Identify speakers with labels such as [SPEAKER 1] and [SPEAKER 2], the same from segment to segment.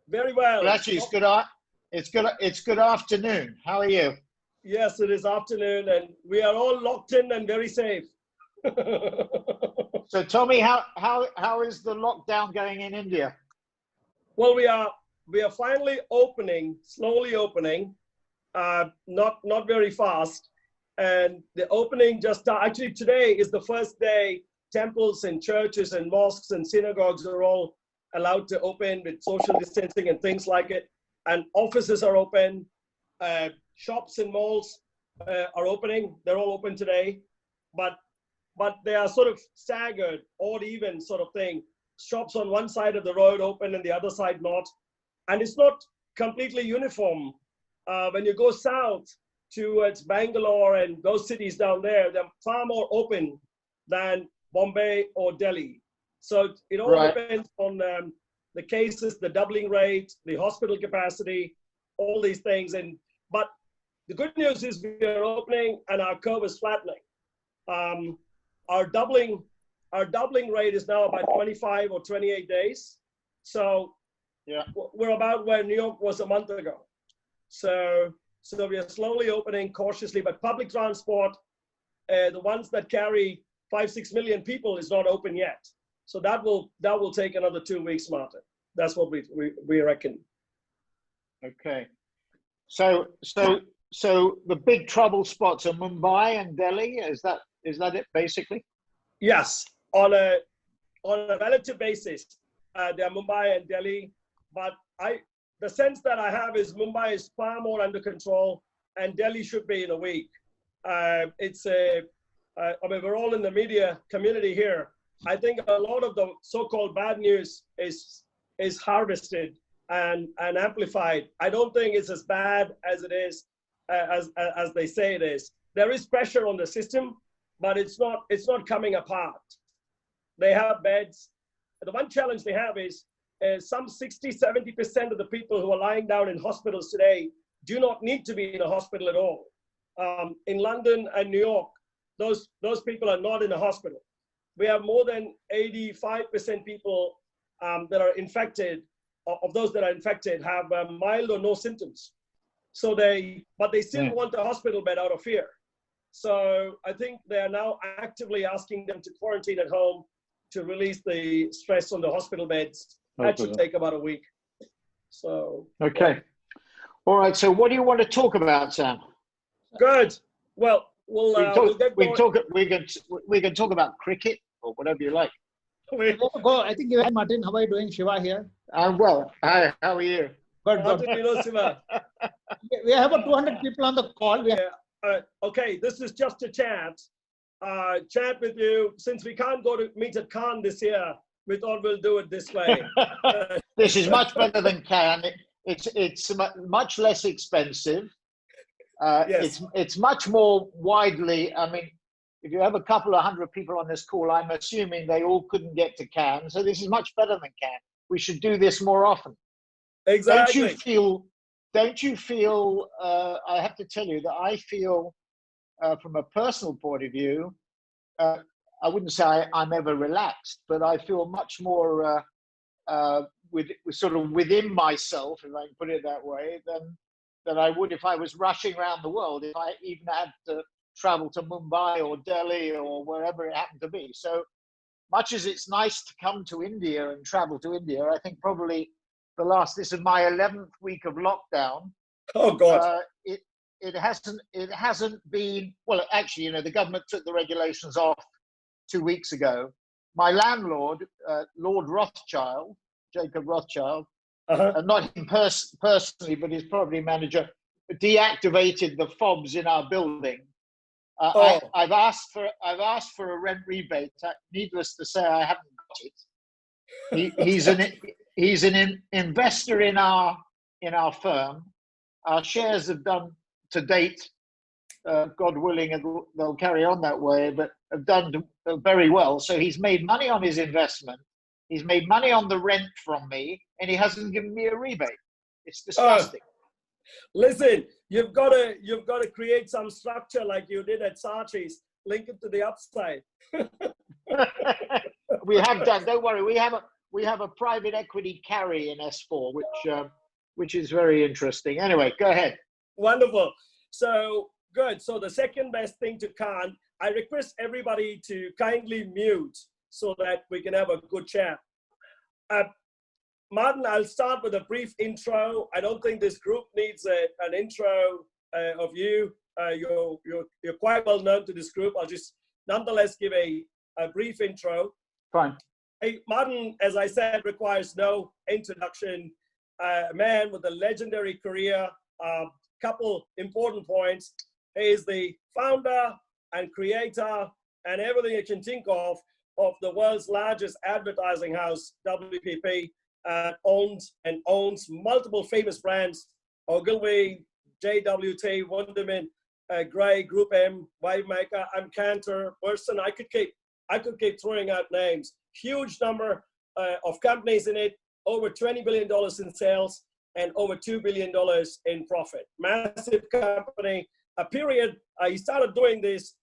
[SPEAKER 1] Very well.
[SPEAKER 2] Well, actually, it's good afternoon. How are you?
[SPEAKER 1] Yes, it is afternoon, and we are all locked in and very safe.
[SPEAKER 2] So, Tommy, how is the lockdown going in India?
[SPEAKER 1] Well, we are finally opening, slowly opening, not very fast, and the opening just actually today is the first day. Temples and churches and mosques and synagogues are all allowed to open with social distancing and things like it. And offices are open. Shops and malls are opening. They're all open today, but they are sort of staggered, odd even sort of thing. Shops on one side of the road open and the other side not. And it's not completely uniform. When you go south towards Bangalore and those cities down there, they're far more open than Bombay or Delhi. So it all depends on the cases, the doubling rate, the hospital capacity, all these things. But the good news is we are opening and our curve is flattening. Our doubling rate is now about 25 or 28 days. So yeah, we're about where New York was a month ago. So we are slowly opening cautiously, but public transport, the ones that carry 5-6 million people is not open yet. So that will take another 2 weeks, Martin. That's what we reckon.
[SPEAKER 2] Okay. So the big trouble spots are Mumbai and Delhi. Is that it basically?
[SPEAKER 1] Yes, on a relative basis, they are Mumbai and Delhi. But the sense that I have is Mumbai is far more under control, and Delhi should be in a week. I mean, we're all in the media community here. I think a lot of the so-called bad news is harvested and amplified. I don't think it's as bad as it is, as they say it is. There is pressure on the system, but it's not coming apart. They have beds. The one challenge they have is some 60-70% of the people who are lying down in hospitals today do not need to be in a hospital at all. In London and New York, those people are not in a hospital. We have more than 85% people that are infected. Of those that are infected have mild or no symptoms. But they still want a hospital bed out of fear. So I think they are now actively asking them to quarantine at home to release the stress on the hospital beds. That should take about a week. So
[SPEAKER 2] okay, all right. So what do you want to talk about, Sam?
[SPEAKER 1] Good. Well,
[SPEAKER 2] we can talk about cricket or whatever you like.
[SPEAKER 3] Go. I think you're Martin. How are you doing? Shiva here.
[SPEAKER 2] I'm well. Hi. How are you?
[SPEAKER 3] Good.
[SPEAKER 1] Martin, you know Shiva.
[SPEAKER 3] We have about 200 people on the call.
[SPEAKER 1] Okay, this is just a chat. Chat with you. Since we can't go to meet at Cannes this year, we thought we'll do it this way.
[SPEAKER 2] This is much better than Cannes. It's much less expensive.
[SPEAKER 1] Yes.
[SPEAKER 2] It's much more widely. I mean, if you have a couple of hundred people on this call, I'm assuming they all couldn't get to Cannes. So this is much better than Cannes. We should do this more often.
[SPEAKER 1] Exactly.
[SPEAKER 2] Don't you feel, I have to tell you that I feel from a personal point of view, I wouldn't say I'm ever relaxed, but I feel much more sort of within myself, if I can put it that way, than I would if I was rushing around the world, if I even had to travel to Mumbai or Delhi or wherever it happened to be. So much as it's nice to come to India and travel to India, I think probably this is my 11th week of lockdown.
[SPEAKER 1] Oh God.
[SPEAKER 2] It hasn't been, well, actually, the government took the regulations off 2 weeks ago. My landlord, Lord Rothschild, Jacob Rothschild, not him personally, but his property manager, deactivated the fobs in our building. I've asked for a rent rebate. Needless to say, I haven't got it. He's an investor in our firm. Our shares have done to date, God willing, they'll carry on that way, but have done very well. So he's made money on his investment. He's made money on the rent from me, and he hasn't given me a rebate. It's disgusting.
[SPEAKER 1] Listen, you've got to create some structure like you did at Saatchi's. Link it to the upside.
[SPEAKER 2] We have done. Don't worry. We have a private equity carry in S4, which is very interesting. Anyway, go ahead.
[SPEAKER 1] Wonderful. So good. So the second best thing to Khan, I request everybody to kindly mute so that we can have a good chat. Martin, I'll start with a brief intro. I don't think this group needs an intro of you. You're quite well known to this group. I'll just nonetheless give a brief intro.
[SPEAKER 2] Fine.
[SPEAKER 1] Hey, Martin, as I said, requires no introduction. A man with a legendary career. Couple important points. He is the founder and creator and everything you can think of the world's largest advertising house, WPP. Owns multiple famous brands: Ogilvy, JWT, Wunderman, Gray, Group M, Wavemaker, Cantor, Burson. I could keep throwing out names. Huge number of companies in it. Over $20 billion in sales and over $2 billion in profit. Massive company. He started doing this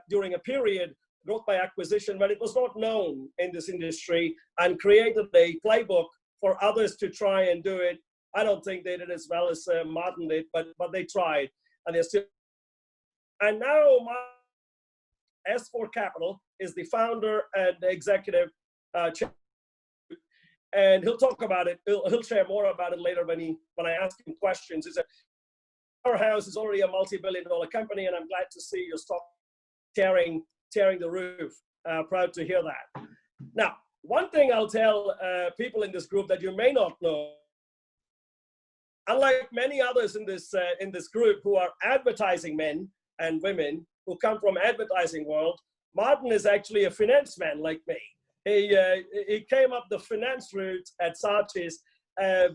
[SPEAKER 1] during a period, growth by acquisition, when it was not known in this industry, and created a playbook for others to try and do it. I don't think they did as well as Martin did, but they tried, and they're still. And now S4 Capital is the founder and executive chairman, and he'll talk about it. He'll share more about it later when I ask him questions. Our house is already a multi-billion-dollar company, and I'm glad to see your stock tearing the roof. Proud to hear that. Now, one thing I'll tell people in this group that you may not know, unlike many others in this group who are advertising men and women who come from advertising world, Martin is actually a finance man like me. He came up the finance route at Saatchi's,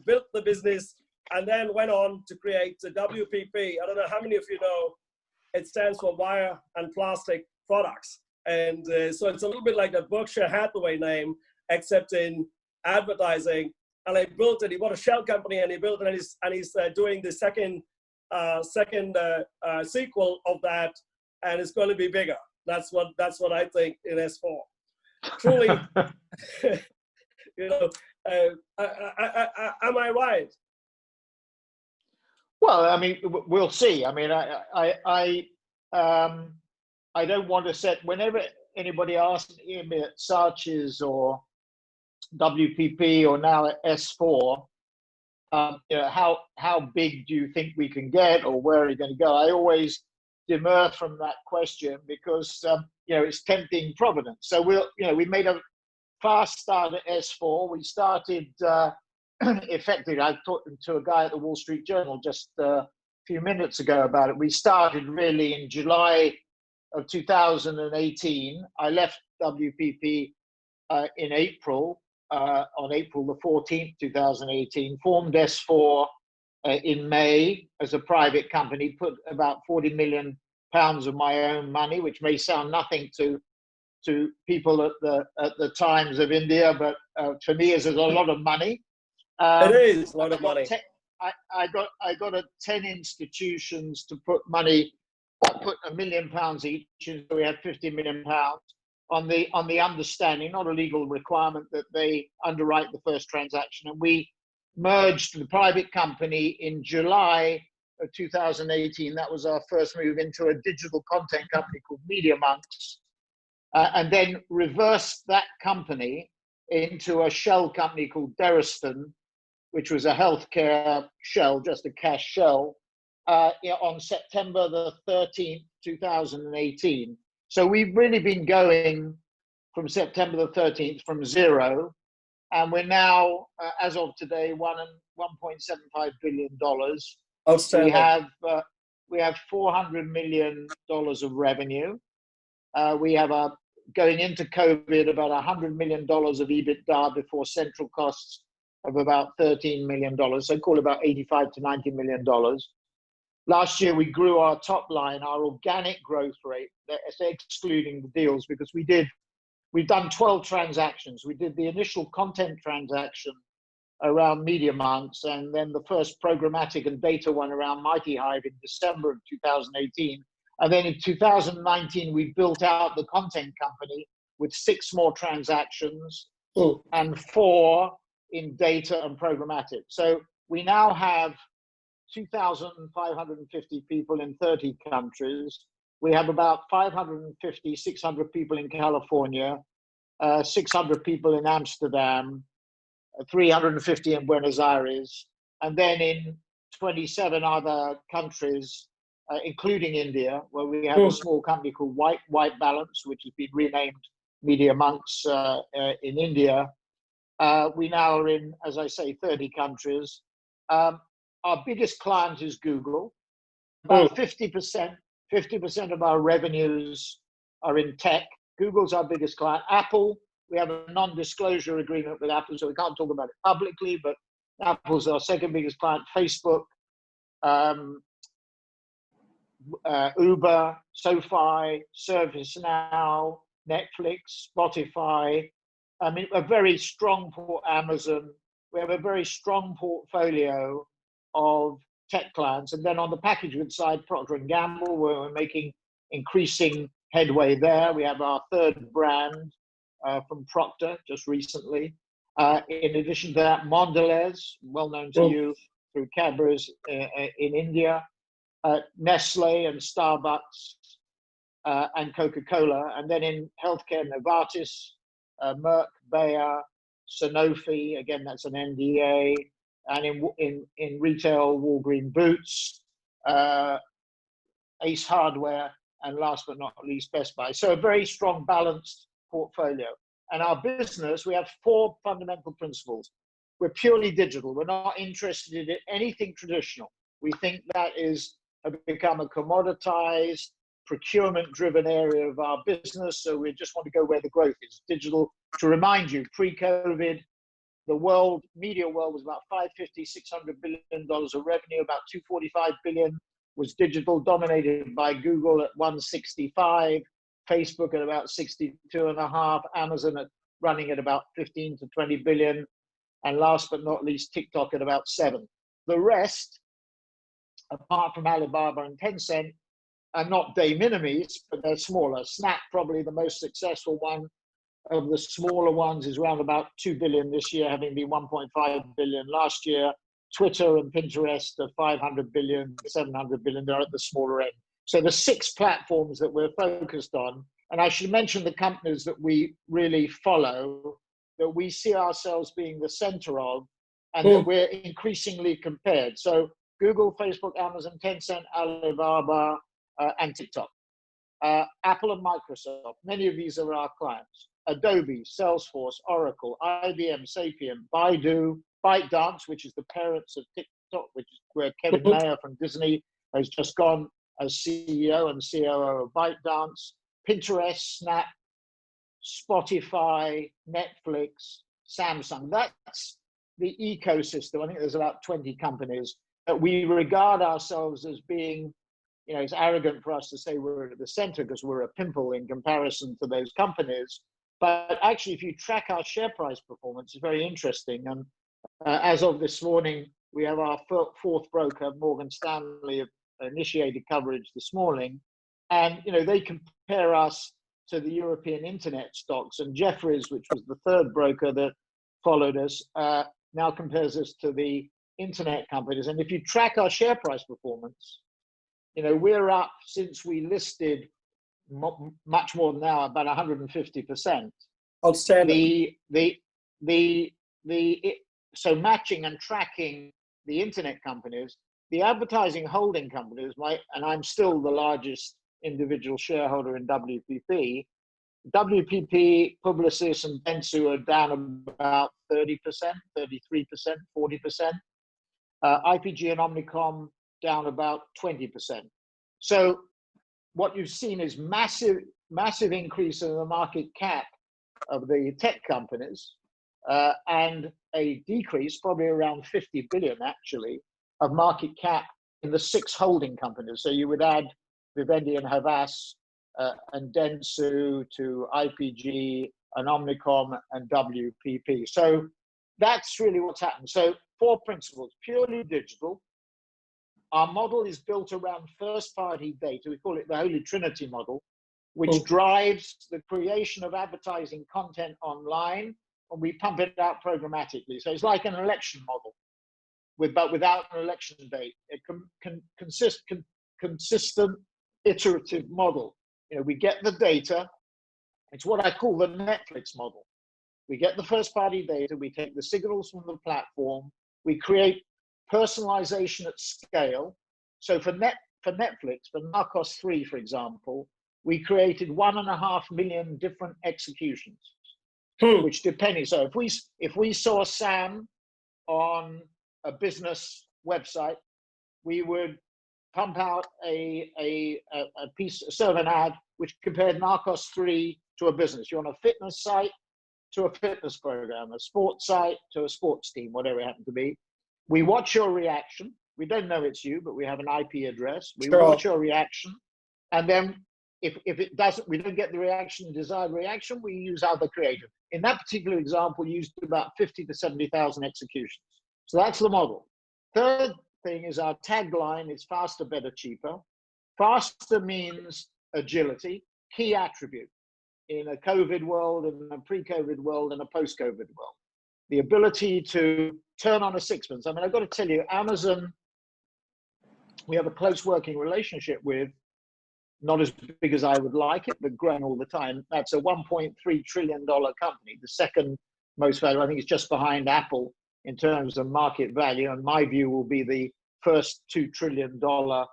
[SPEAKER 1] built the business, and then went on to create the WPP. I don't know how many of you know, it stands for Wire and Plastic Products. And so it's a little bit like the Berkshire Hathaway name, except in advertising. And I built it. He bought a shell company and he built it, and he's doing the second sequel of that, and it's going to be bigger. That's what I think in S4. Truly, am I right?
[SPEAKER 2] Well, I mean, we'll see. I mean, I don't want to set, whenever anybody asks me at Saatchi's or WPP or now at S4, how big do you think we can get, or where are you going to go? I always demur from that question because it's tempting providence. So we made a fast start at S4. We started effectively. I talked to a guy at the Wall Street Journal just a few minutes ago about it. We started really in July of 2018. I left WPP in April, on April the 14th, 2018, formed S4 in May as a private company, put about 40 million pounds of my own money, which may sound nothing to people at the Times of India, but for me is a lot of money.
[SPEAKER 1] It is a lot of money.
[SPEAKER 2] I got 10 institutions to put money. I put £1 million each, and so we had £50 million on the understanding, not a legal requirement, that they underwrite the first transaction. And we merged the private company in July of 2018. That was our first move into a digital content company called Media Monks, and then reversed that company into a shell company called Deriston, which was a healthcare shell, just a cash shell, on September the 13th, 2018. So we've really been going from September the 13th from zero, and we're now, as of today, $1.75 billion.
[SPEAKER 1] Outstanding.
[SPEAKER 2] We have $400 million of revenue. We have going into COVID about $100 million of EBITDA before central costs of about $13 million. So call it about $85 to $90 million. Last year, we grew our top line, our organic growth rate, excluding the deals, because we've done 12 transactions. We did the initial content transaction around Media Monks, and then the first programmatic and data one around Mighty Hive in December of 2018. And then in 2019, we built out the content company with 6 more transactions. and 4 in data and programmatic. So we now have 2,550 people in 30 countries. We have about 550, 600 people in California, 600 people in Amsterdam, 350 in Buenos Aires, and then in 27 other countries, including India, where we have a small company called White Balance, which has been renamed Media Monks in India. We now are in, as I say, 30 countries. Our biggest client is Google. About 50% of our revenues are in tech. Google's our biggest client. Apple, we have a non-disclosure agreement with Apple, so we can't talk about it publicly, but Apple's our second biggest client. Facebook, Uber, SoFi, ServiceNow, Netflix, Spotify. I mean, a very strong Amazon. We have a very strong portfolio of tech clients. And then on the packaged goods side, Procter & Gamble, where we're making increasing headway there. We have our third brand from Procter just recently. In addition to that, Mondelez, well known to you through Cadbury's in India, Nestle and Starbucks and Coca-Cola. And then in healthcare, Novartis, Merck, Bayer, Sanofi, again, that's an NDA. And in retail, Walgreen Boots, Ace Hardware, and last but not least, Best Buy. So a very strong, balanced portfolio. And our business, we have 4 fundamental principles. We're purely digital. We're not interested in anything traditional. We think that is become a commoditized, procurement-driven area of our business. So we just want to go where the growth is. Digital, to remind you, pre-COVID, the media world was about $550, $600 billion of revenue, about $245 billion was digital, dominated by Google at 165, Facebook at about 62.5, Amazon running at about 15 to 20 billion, and last but not least, TikTok at about 7. The rest, apart from Alibaba and Tencent, are not de minimis, but they're smaller. Snap, probably the most successful one of the smaller ones, is around about 2 billion this year, having been 1.5 billion last year. Twitter and Pinterest are 500 billion, 700 billion, they're at the smaller end. So the 6 platforms that we're focused on, and I should mention the companies that we really follow, that we see ourselves being the center of, and that we're increasingly compared. So Google, Facebook, Amazon, Tencent, Alibaba, and TikTok. Apple and Microsoft, many of these are our clients. Adobe, Salesforce, Oracle, IBM, Sapient, Baidu, ByteDance, which is the parents of TikTok, which is where Kevin Mayer from Disney has just gone as CEO and COO of ByteDance, Pinterest, Snap, Spotify, Netflix, Samsung. That's the ecosystem. I think there's about 20 companies that we regard ourselves as being, it's arrogant for us to say we're at the center because we're a pimple in comparison to those companies. But actually, if you track our share price performance, it's very interesting. And as of this morning, we have our 4th broker, Morgan Stanley, initiated coverage this morning. And, they compare us to the European internet stocks. And Jefferies, which was the 3rd broker that followed us, now compares us to the internet companies. And if you track our share price performance, we're up since we listed much more than now, about 150%.
[SPEAKER 1] Outstanding.
[SPEAKER 2] So matching and tracking the internet companies, the advertising holding companies, and I'm still the largest individual shareholder in WPP. WPP, Publicis, and Dentsu are down about 30%, 33%, 40%. IPG and Omnicom down about 20%. So what you've seen is massive increase in the market cap of the tech companies, and a decrease, probably around 50 billion actually, of market cap in the 6 holding companies. So you would add Vivendi and Havas and Dentsu to IPG and Omnicom and WPP. So that's really what's happened. So 4 principles: purely digital. Our model is built around first-party data. We call it the Holy Trinity model, which drives the creation of advertising content online and we pump it out programmatically. So it's like an election model, but without an election date. A consistent, iterative model. We get the data. It's what I call the Netflix model. We get the first-party data. We take the signals from the platform. We create personalization at scale. So for Netflix, for Narcos 3, for example, we created 1.5 million different executions, which depending. So if we saw Sam on a business website, we would pump out a serve an ad which compared Narcos 3 to a business. You're on a fitness site to a fitness program, a sports site to a sports team, whatever it happened to be. We watch your reaction. We don't know it's you, but we have an IP address. We watch your reaction, and then if it doesn't, we don't get the reaction, desired reaction, we use other creative. In that particular example, we used about 50 to 70,000 executions. So that's the model. Third thing is our tagline is faster, better, cheaper. Faster means agility, key attribute in a COVID world, in a pre-COVID world, and a post-COVID world. The ability to turn on a sixpence. I mean, I've got to tell you, Amazon, we have a close working relationship with, not as big as I would like it, but growing all the time. That's a $1.3 trillion company, the second most valuable. I think it's just behind Apple in terms of market value, and my view will be the first $2 trillion company.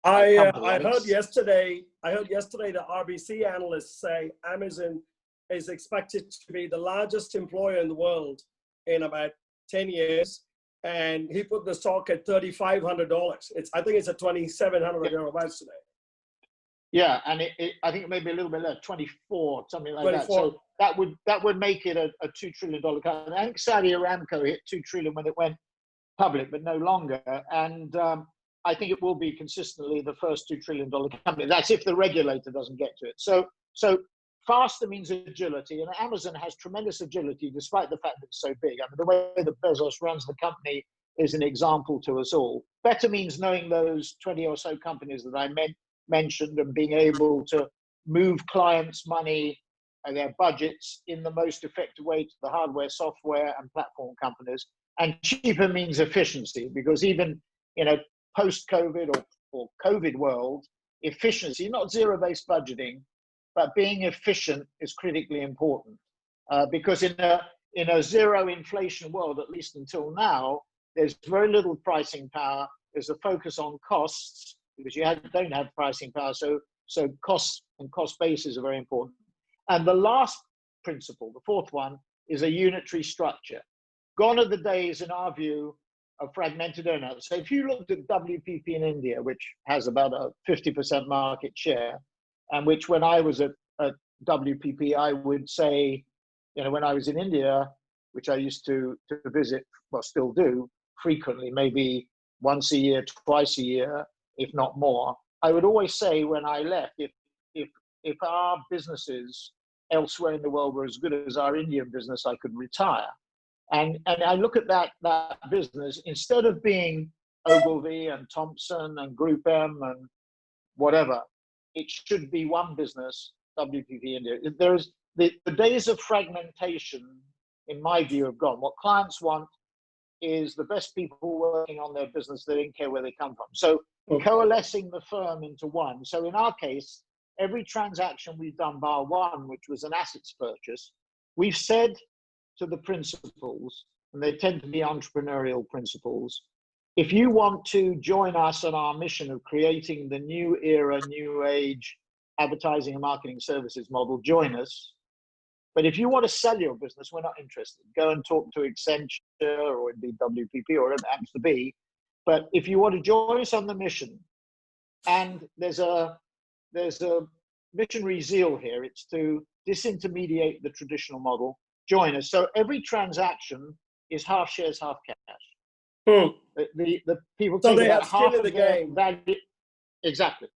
[SPEAKER 1] I heard yesterday the RBC analysts say Amazon is expected to be the largest employer in the world in about 10 years. And he put the stock at $3,500. I think it's at $2,700 thereabouts today.
[SPEAKER 2] Yeah, and I think it may be a little bit less, 24, something like 24. That. So that would make it a $2 trillion company. I think Saudi Aramco hit $2 trillion when it went public, but no longer. And I think it will be consistently the first $2 trillion company. That's if the regulator doesn't get to it. So faster means agility, and Amazon has tremendous agility despite the fact that it's so big. I mean, the way that Bezos runs the company is an example to us all. Better means knowing those 20 or so companies that I mentioned and being able to move clients' money and their budgets in the most effective way to the hardware, software, and platform companies. And cheaper means efficiency, because even post-COVID or COVID world, efficiency, not zero-based budgeting, but being efficient is critically important. Because in a zero inflation world, at least until now, there's very little pricing power. There's a focus on costs because you don't have pricing power. So costs and cost bases are very important. And the last principle, the fourth one, is a unitary structure. Gone are the days, in our view, of fragmented owners. So if you looked at WPP in India, which has about a 50% market share, and which when I was at WPP, I would say, when I was in India, which I used to visit, well, still do frequently, maybe once a year, twice a year, if not more, I would always say when I left, if our businesses elsewhere in the world were as good as our Indian business, I could retire. And I look at that business, instead of being Ogilvy and Thompson and Group M and whatever, it should be one business, WPP India. There is the days of fragmentation, in my view, have gone. What clients want is the best people working on their business. They don't care where they come from. So coalescing the firm into one. So in our case, every transaction we've done bar one, which was an assets purchase, we've said to the principals, and they tend to be entrepreneurial principles, if you want to join us on our mission of creating the new era, new age advertising and marketing services model, join us. But if you want to sell your business, we're not interested. Go and talk to Accenture or indeed WPP or whatever it happens to be. But if you want to join us on the mission, and there's a missionary zeal here, it's to disintermediate the traditional model, join us. So every transaction is half shares, half cash. The people take about half of the game. Value. Exactly.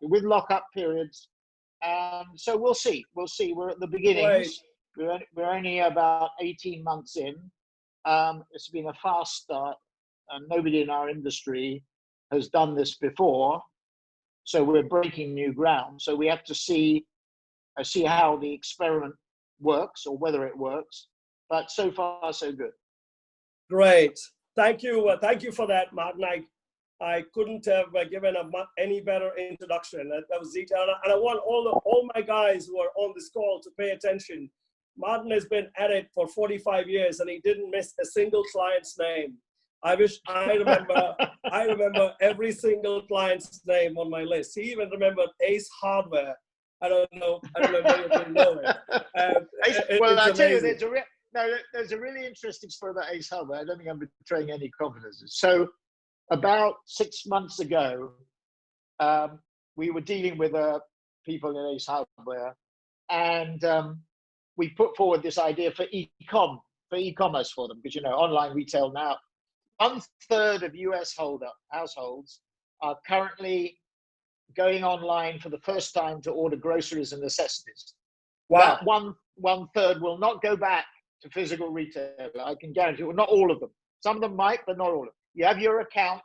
[SPEAKER 2] With lockup periods. So we'll see. We're at the beginnings. We're only about 18 months in. It's been a fast start, and nobody in our industry has done this before. So we're breaking new ground. So we have to see how the experiment works or whether it works. but so far so good.
[SPEAKER 1] Great. Thank you. Thank you for that, Martin. I couldn't have given any better introduction. That was detailed. And I want all my guys who are on this call to pay attention. Martin has been at it for 45 years and he didn't miss a single client's name. I wish I remember every single client's name on my list. He even remembered Ace Hardware. I don't know whether you know it.
[SPEAKER 2] Well, I tell you, there's a really interesting story about Ace Hardware. I don't think I'm betraying any confidences. So about 6 months ago, we were dealing with people in Ace Hardware, and we put forward this idea for e-commerce for them, because online retail now, 1/3 of US households are currently going online for the first time to order groceries and necessities.
[SPEAKER 1] Wow.
[SPEAKER 2] That one-third will not go back to physical retail. I can guarantee you. Well, not all of them. Some of them might, but not all of them. You have your account,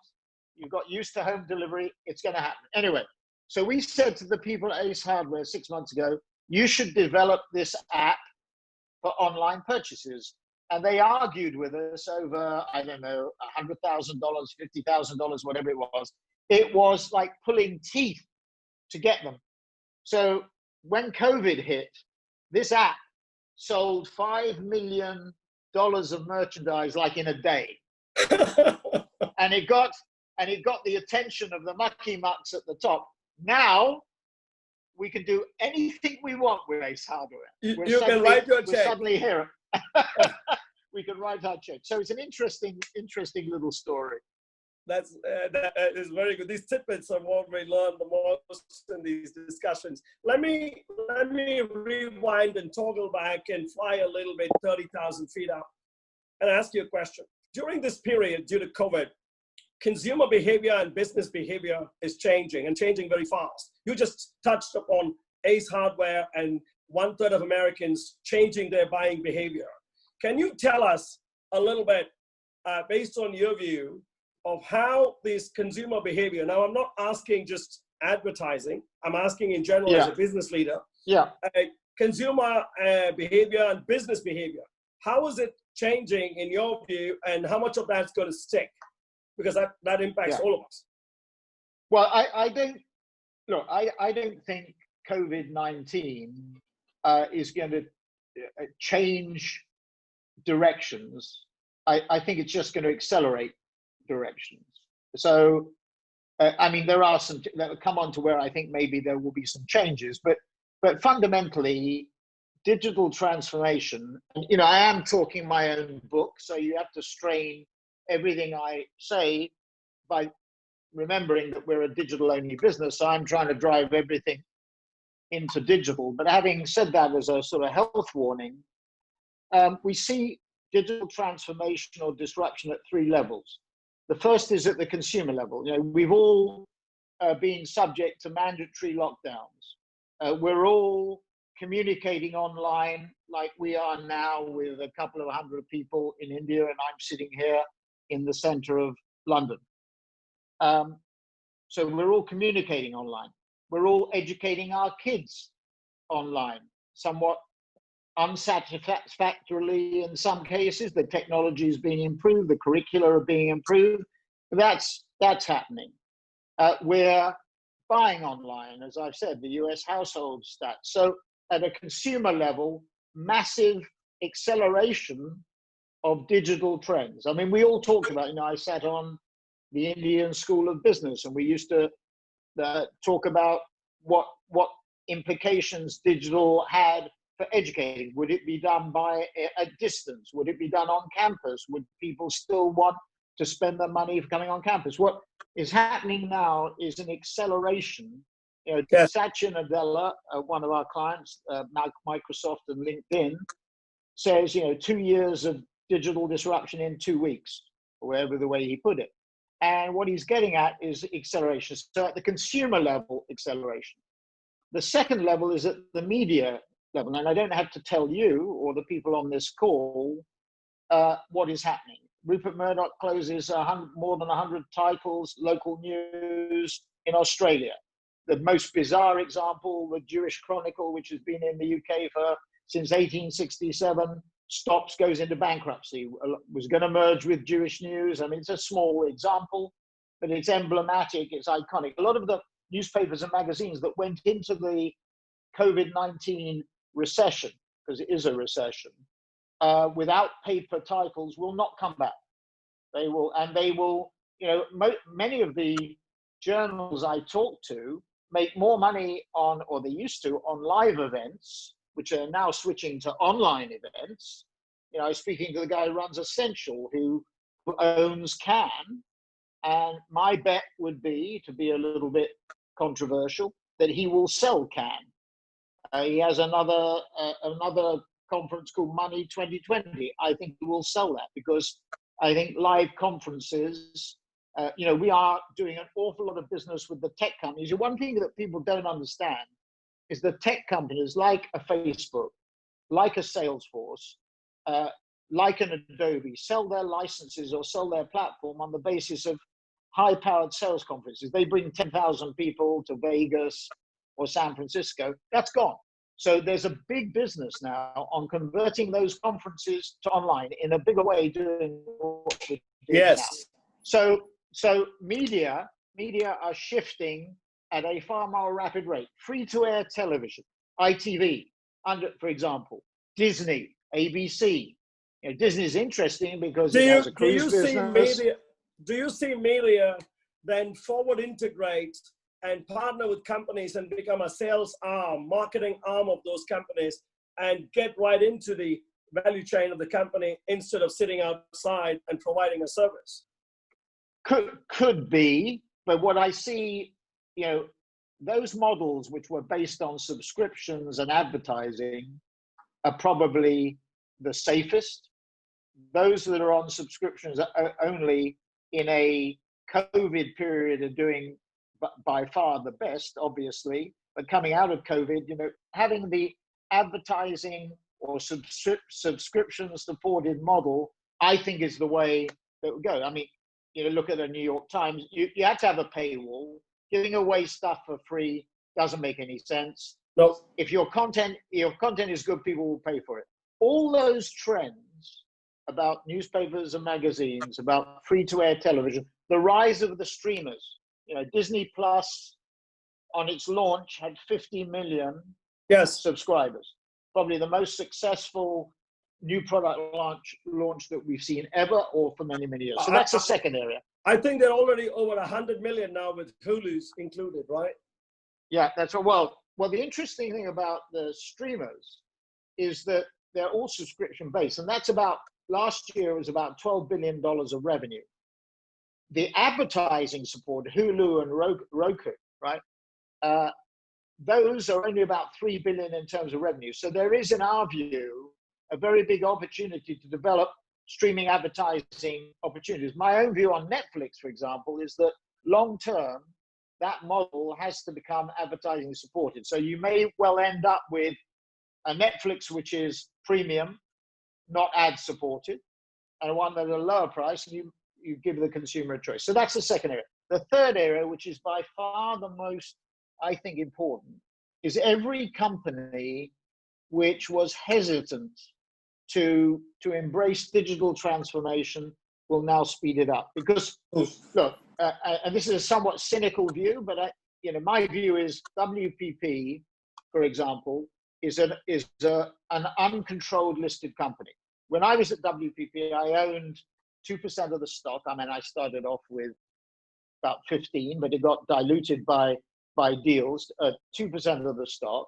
[SPEAKER 2] you've got used to home delivery, it's going to happen. Anyway, so we said to the people at Ace Hardware 6 months ago, you should develop this app for online purchases. And they argued with us over, I don't know, $100,000, $50,000, whatever it was. It was like pulling teeth to get them. So when COVID hit, this app sold $5 million of merchandise like in a day. and it got the attention of the mucky mucks at the top. Now we can do anything we want with Ace Hardware.
[SPEAKER 1] You can write your check.
[SPEAKER 2] We're suddenly here. We can write our check. So it's an interesting little story.
[SPEAKER 1] That is very good. These tidbits are what we learn the most in these discussions. Let me rewind and toggle back and fly a little bit 30,000 feet up and ask you a question. During this period, due to COVID, consumer behavior and business behavior is changing and changing very fast. You just touched upon Ace Hardware and 1/3 of Americans changing their buying behavior. Can you tell us a little bit, based on your view, of how this consumer behavior, now I'm not asking just advertising, I'm asking in general as a business leader, consumer behavior and business behavior, how is it changing in your view, and how much of that's going to stick? Because that impacts all of us.
[SPEAKER 2] Well, I don't think COVID-19 is going to change directions. I think it's just going to accelerate directions. So, I mean, there are some that will come on to where I think maybe there will be some changes, but fundamentally, digital transformation, and, I am talking my own book, so you have to strain everything I say by remembering that we're a digital-only business, so I'm trying to drive everything into digital. But having said that as a sort of health warning, we see digital transformational disruption at 3 levels. The first is at the consumer level. We've all been subject to mandatory lockdowns. We're all communicating online like we are now with a couple of 100 people in India, and I'm sitting here in the center of London. So we're all communicating online. We're all educating our kids online, somewhat unsatisfactorily in some cases. The technology is being improved, the curricula are being improved. That's happening. We're buying online, as I've said, the US household stats. So at a consumer level, massive acceleration of digital trends. I mean, we all talked about, I sat on the Indian School of Business, and we used to talk about what implications digital had for educating. Would it be done by a distance? Would it be done on campus? Would people still want to spend their money for coming on campus? What is happening now is an acceleration. Satya Nadella, one of our clients, Microsoft and LinkedIn, says, 2 years of digital disruption in 2 weeks, or whatever the way he put it. And what he's getting at is acceleration. So at the consumer level, acceleration. The second level is at the media level. And I don't have to tell you or the people on this call what is happening. Rupert Murdoch closes more than 100 titles, local news in Australia. The most bizarre example, the Jewish Chronicle, which has been in the UK since 1867, stops, goes into bankruptcy, was going to merge with Jewish News. I mean, it's a small example, but it's emblematic, it's iconic. A lot of the newspapers and magazines that went into the COVID-19 recession, because it is a recession, without paper titles will not come back. They will, you know, many of the journals I talk to make more money on, or they used to, on live events, which are now switching to online events. You know, I was speaking to the guy who runs Essential, who owns Can, and my bet would be, to be a little bit controversial, that he will sell Can. He has another conference called Money 2020. I think he will sell that, because I think live conferences, you know, we are doing an awful lot of business with the tech companies. One thing that people don't understand is the tech companies, like a Facebook, like a Salesforce, like an Adobe, sell their licenses or sell their platform on the basis of high-powered sales conferences. They bring 10,000 people to Vegas or San Francisco. That's gone. So there's a big business now on converting those conferences to online in a bigger way, doing what we're doing now. So media are shifting at a far more rapid rate. Free-to-air television, ITV, for example, Disney, ABC. You know, Disney is interesting because it has a cruise business.
[SPEAKER 1] Do you see media then forward integrate and partner with companies and become a sales arm, marketing arm of those companies, and get right into the value chain of the company instead of sitting outside and providing a service?
[SPEAKER 2] Could be, but what I see, you know, those models which were based on subscriptions and advertising are probably the safest. Those that are on subscriptions are only in a COVID period are doing by far the best, obviously. But coming out of COVID, you know, having the advertising or subscription supported model, I think is the way that would go. I mean, you know, look at the New York Times. You have to have a paywall. Giving away stuff for free doesn't make any sense.
[SPEAKER 1] No.
[SPEAKER 2] If your content is good, people will pay for it. All those trends about newspapers and magazines, about free-to-air television, the rise of the streamers. You know, Disney Plus on its launch had 50 million subscribers. Probably the most successful new product launch that we've seen ever, or for many, many years. So that's the second area.
[SPEAKER 1] I think they're already over 100 million now with Hulu's included, right?
[SPEAKER 2] Yeah, that's right. Well, the interesting thing about the streamers is that they're all subscription based, and that's about, last year was about $12 billion of revenue. The advertising support, Hulu and Roku, right? Those are only about 3 billion in terms of revenue. So there is, in our view, a very big opportunity to develop streaming advertising opportunities. My own view on Netflix, for example, is that long term, that model has to become advertising supported. So you may well end up with a Netflix which is premium, not ad supported, and one at a lower price, and you give the consumer a choice. So that's the second area. The third area, which is by far the most, I think, important, is every company which was hesitant to embrace digital transformation will now speed it up. Because look, and this is a somewhat cynical view, but my view is WPP, for example, is an uncontrolled listed company. When I was at WPP, I owned 2% of the stock. I mean, I started off with about 15, but it got diluted by deals, 2% of the stock.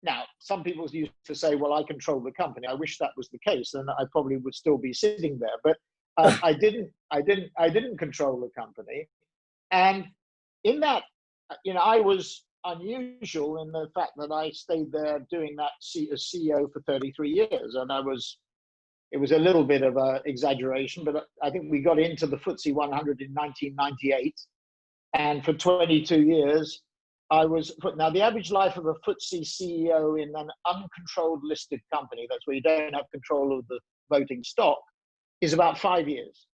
[SPEAKER 2] Now, some people used to say, well, I control the company. I wish that was the case, and I probably would still be sitting there. But I didn't control the company. And in that, I was unusual in the fact that I stayed there doing that as CEO for 33 years. And it was a little bit of an exaggeration, but I think we got into the Footsy 100 in 1998. And for 22 years, now the average life of a Footsy CEO in an uncontrolled listed company, that's where you don't have control of the voting stock, is about 5 years.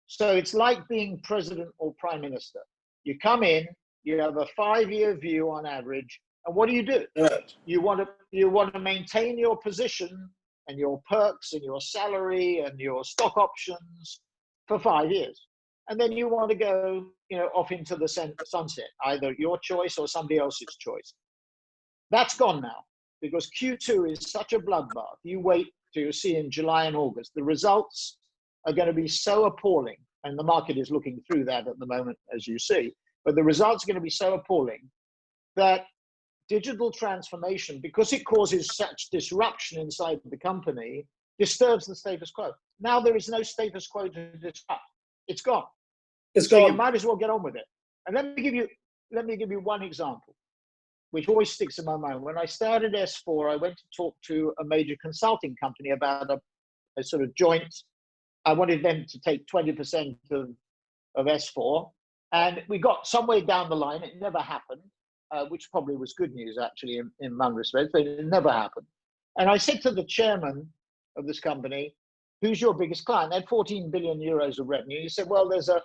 [SPEAKER 2] So it's like being president or prime minister. You come in, you have a 5-year view on average, and what do?
[SPEAKER 1] Right.
[SPEAKER 2] You want to maintain your position and your perks and your salary and your stock options for 5 years. And then you want to go, off into the sunset, either your choice or somebody else's choice. That's gone now because Q2 is such a bloodbath. You wait to see in July and August. The results are going to be so appalling, and the market is looking through that at the moment, as you see. But the results are going to be so appalling that digital transformation, because it causes such disruption inside the company, disturbs the status quo. Now there is no status quo to disrupt. It's gone. So you might as well get on with it. And let me give you one example, which always sticks in my mind. When I started S4, I went to talk to a major consulting company about a sort of joint. I wanted them to take 20% of S4, and we got some way down the line. It never happened, which probably was good news actually in one respect, but it never happened. And I said to the chairman of this company, "Who's your biggest client?" They had 14 billion euros of revenue. He said, "Well, there's a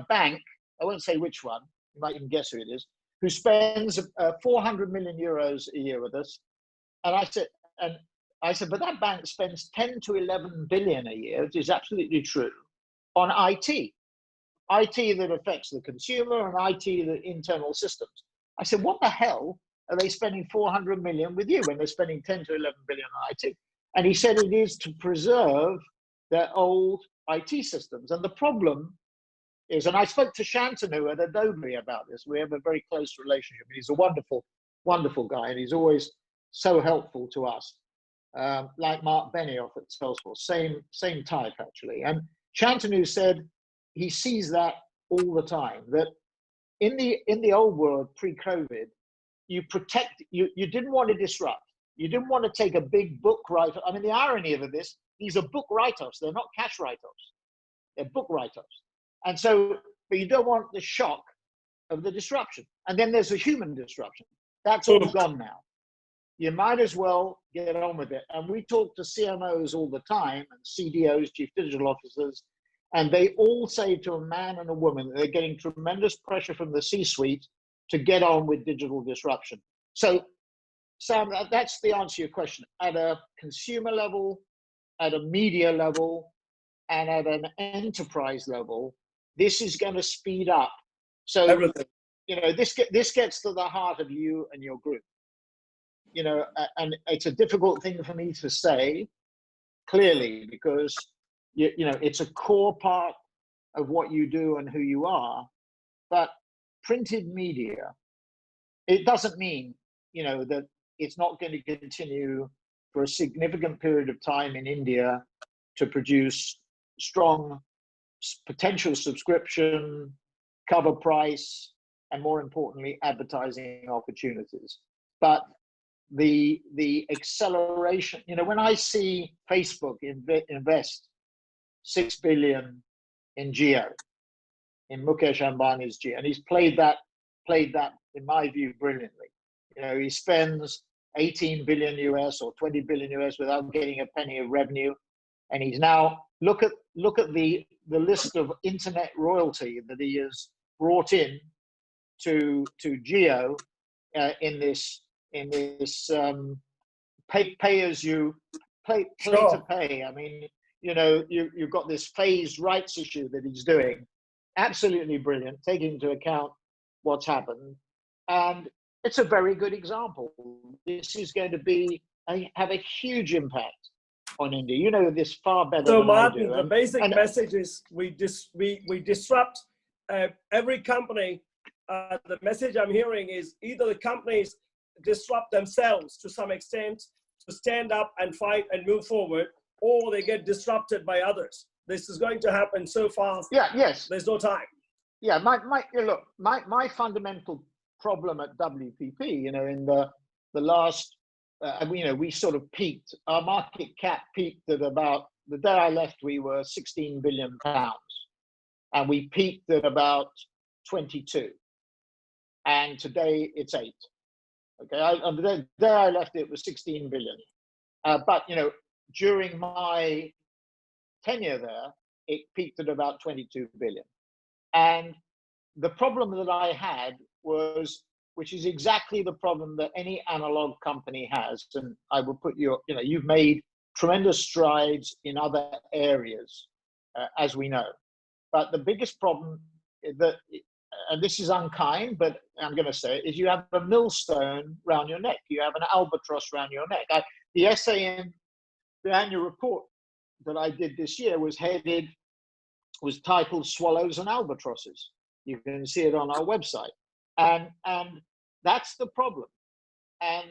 [SPEAKER 2] bank, I won't say which one, you might even guess who it is, who spends 400 million euros a year with us." And I said, "But that bank spends 10 to 11 billion a year," which is absolutely true, "on IT that affects the consumer and IT, the internal systems." I said, "What the hell are they spending 400 million with you when they're spending 10 to 11 billion on IT?" And he said it is to preserve their old IT systems. And the problem is, and I spoke to Shantanu at Adobe about this. We have a very close relationship. He's a wonderful, wonderful guy, and he's always so helpful to us. Like Mark Benioff at Salesforce, same type actually. And Shantanu said he sees that all the time. That in the old world pre-COVID, you didn't want to disrupt. You didn't want to take a big book write-off. I mean, the irony of this, these are book write-offs. They're not cash write-offs. They're book write-offs. And so, but you don't want the shock of the disruption. And then there's a human disruption. That's all gone now. You might as well get on with it. And we talk to CMOs all the time, and CDOs, chief digital officers, and they all say to a man and a woman that they're getting tremendous pressure from the C-suite to get on with digital disruption. So, Sam, that's the answer to your question. At a consumer level, at a media level, and at an enterprise level, this is going to speed up. So,
[SPEAKER 1] Everything.
[SPEAKER 2] This gets to the heart of you and your group. And it's a difficult thing for me to say clearly because, it's a core part of what you do and who you are. But printed media, it doesn't mean, that it's not going to continue for a significant period of time in India to produce strong potential subscription, cover price, and more importantly, advertising opportunities. But the acceleration, when I see Facebook invest 6 billion in Geo, in Mukesh Ambani's Geo, and he's played that in my view brilliantly. He spends 18 billion US or 20 billion US without getting a penny of revenue, and he's now look at the list of internet royalty that he has brought in to Geo in this pay as you play to pay. I mean, you've got this phased rights issue that he's doing, absolutely brilliant, taking into account what's happened, and it's a very good example. This is going to have a huge impact on India. You know this far better than
[SPEAKER 1] Martin,
[SPEAKER 2] I do.
[SPEAKER 1] The basic message is we disrupt every company. The message I'm hearing is either the companies disrupt themselves to some extent to stand up and fight and move forward, or they get disrupted by others. This is going to happen so fast.
[SPEAKER 2] Yeah. Yes.
[SPEAKER 1] There's no time.
[SPEAKER 2] Yeah. My fundamental problem at WPP, in the last, we sort of peaked. Our market cap peaked at about, the day I left, we were 16 billion pounds, and we peaked at about 22, and today it's 8. Okay, the day I left, it was 16 billion. But during my tenure there, it peaked at about 22 billion. And the problem that I had was, which is exactly the problem that any analog company has, and I will put you've made tremendous strides in other areas, as we know. But the biggest problem that, and this is unkind, but I'm going to say it, is you have a millstone around your neck. You have an albatross around your neck. The essay in the annual report that I did this year was titled Swallows and Albatrosses. You can see it on our website. And that's the problem. And,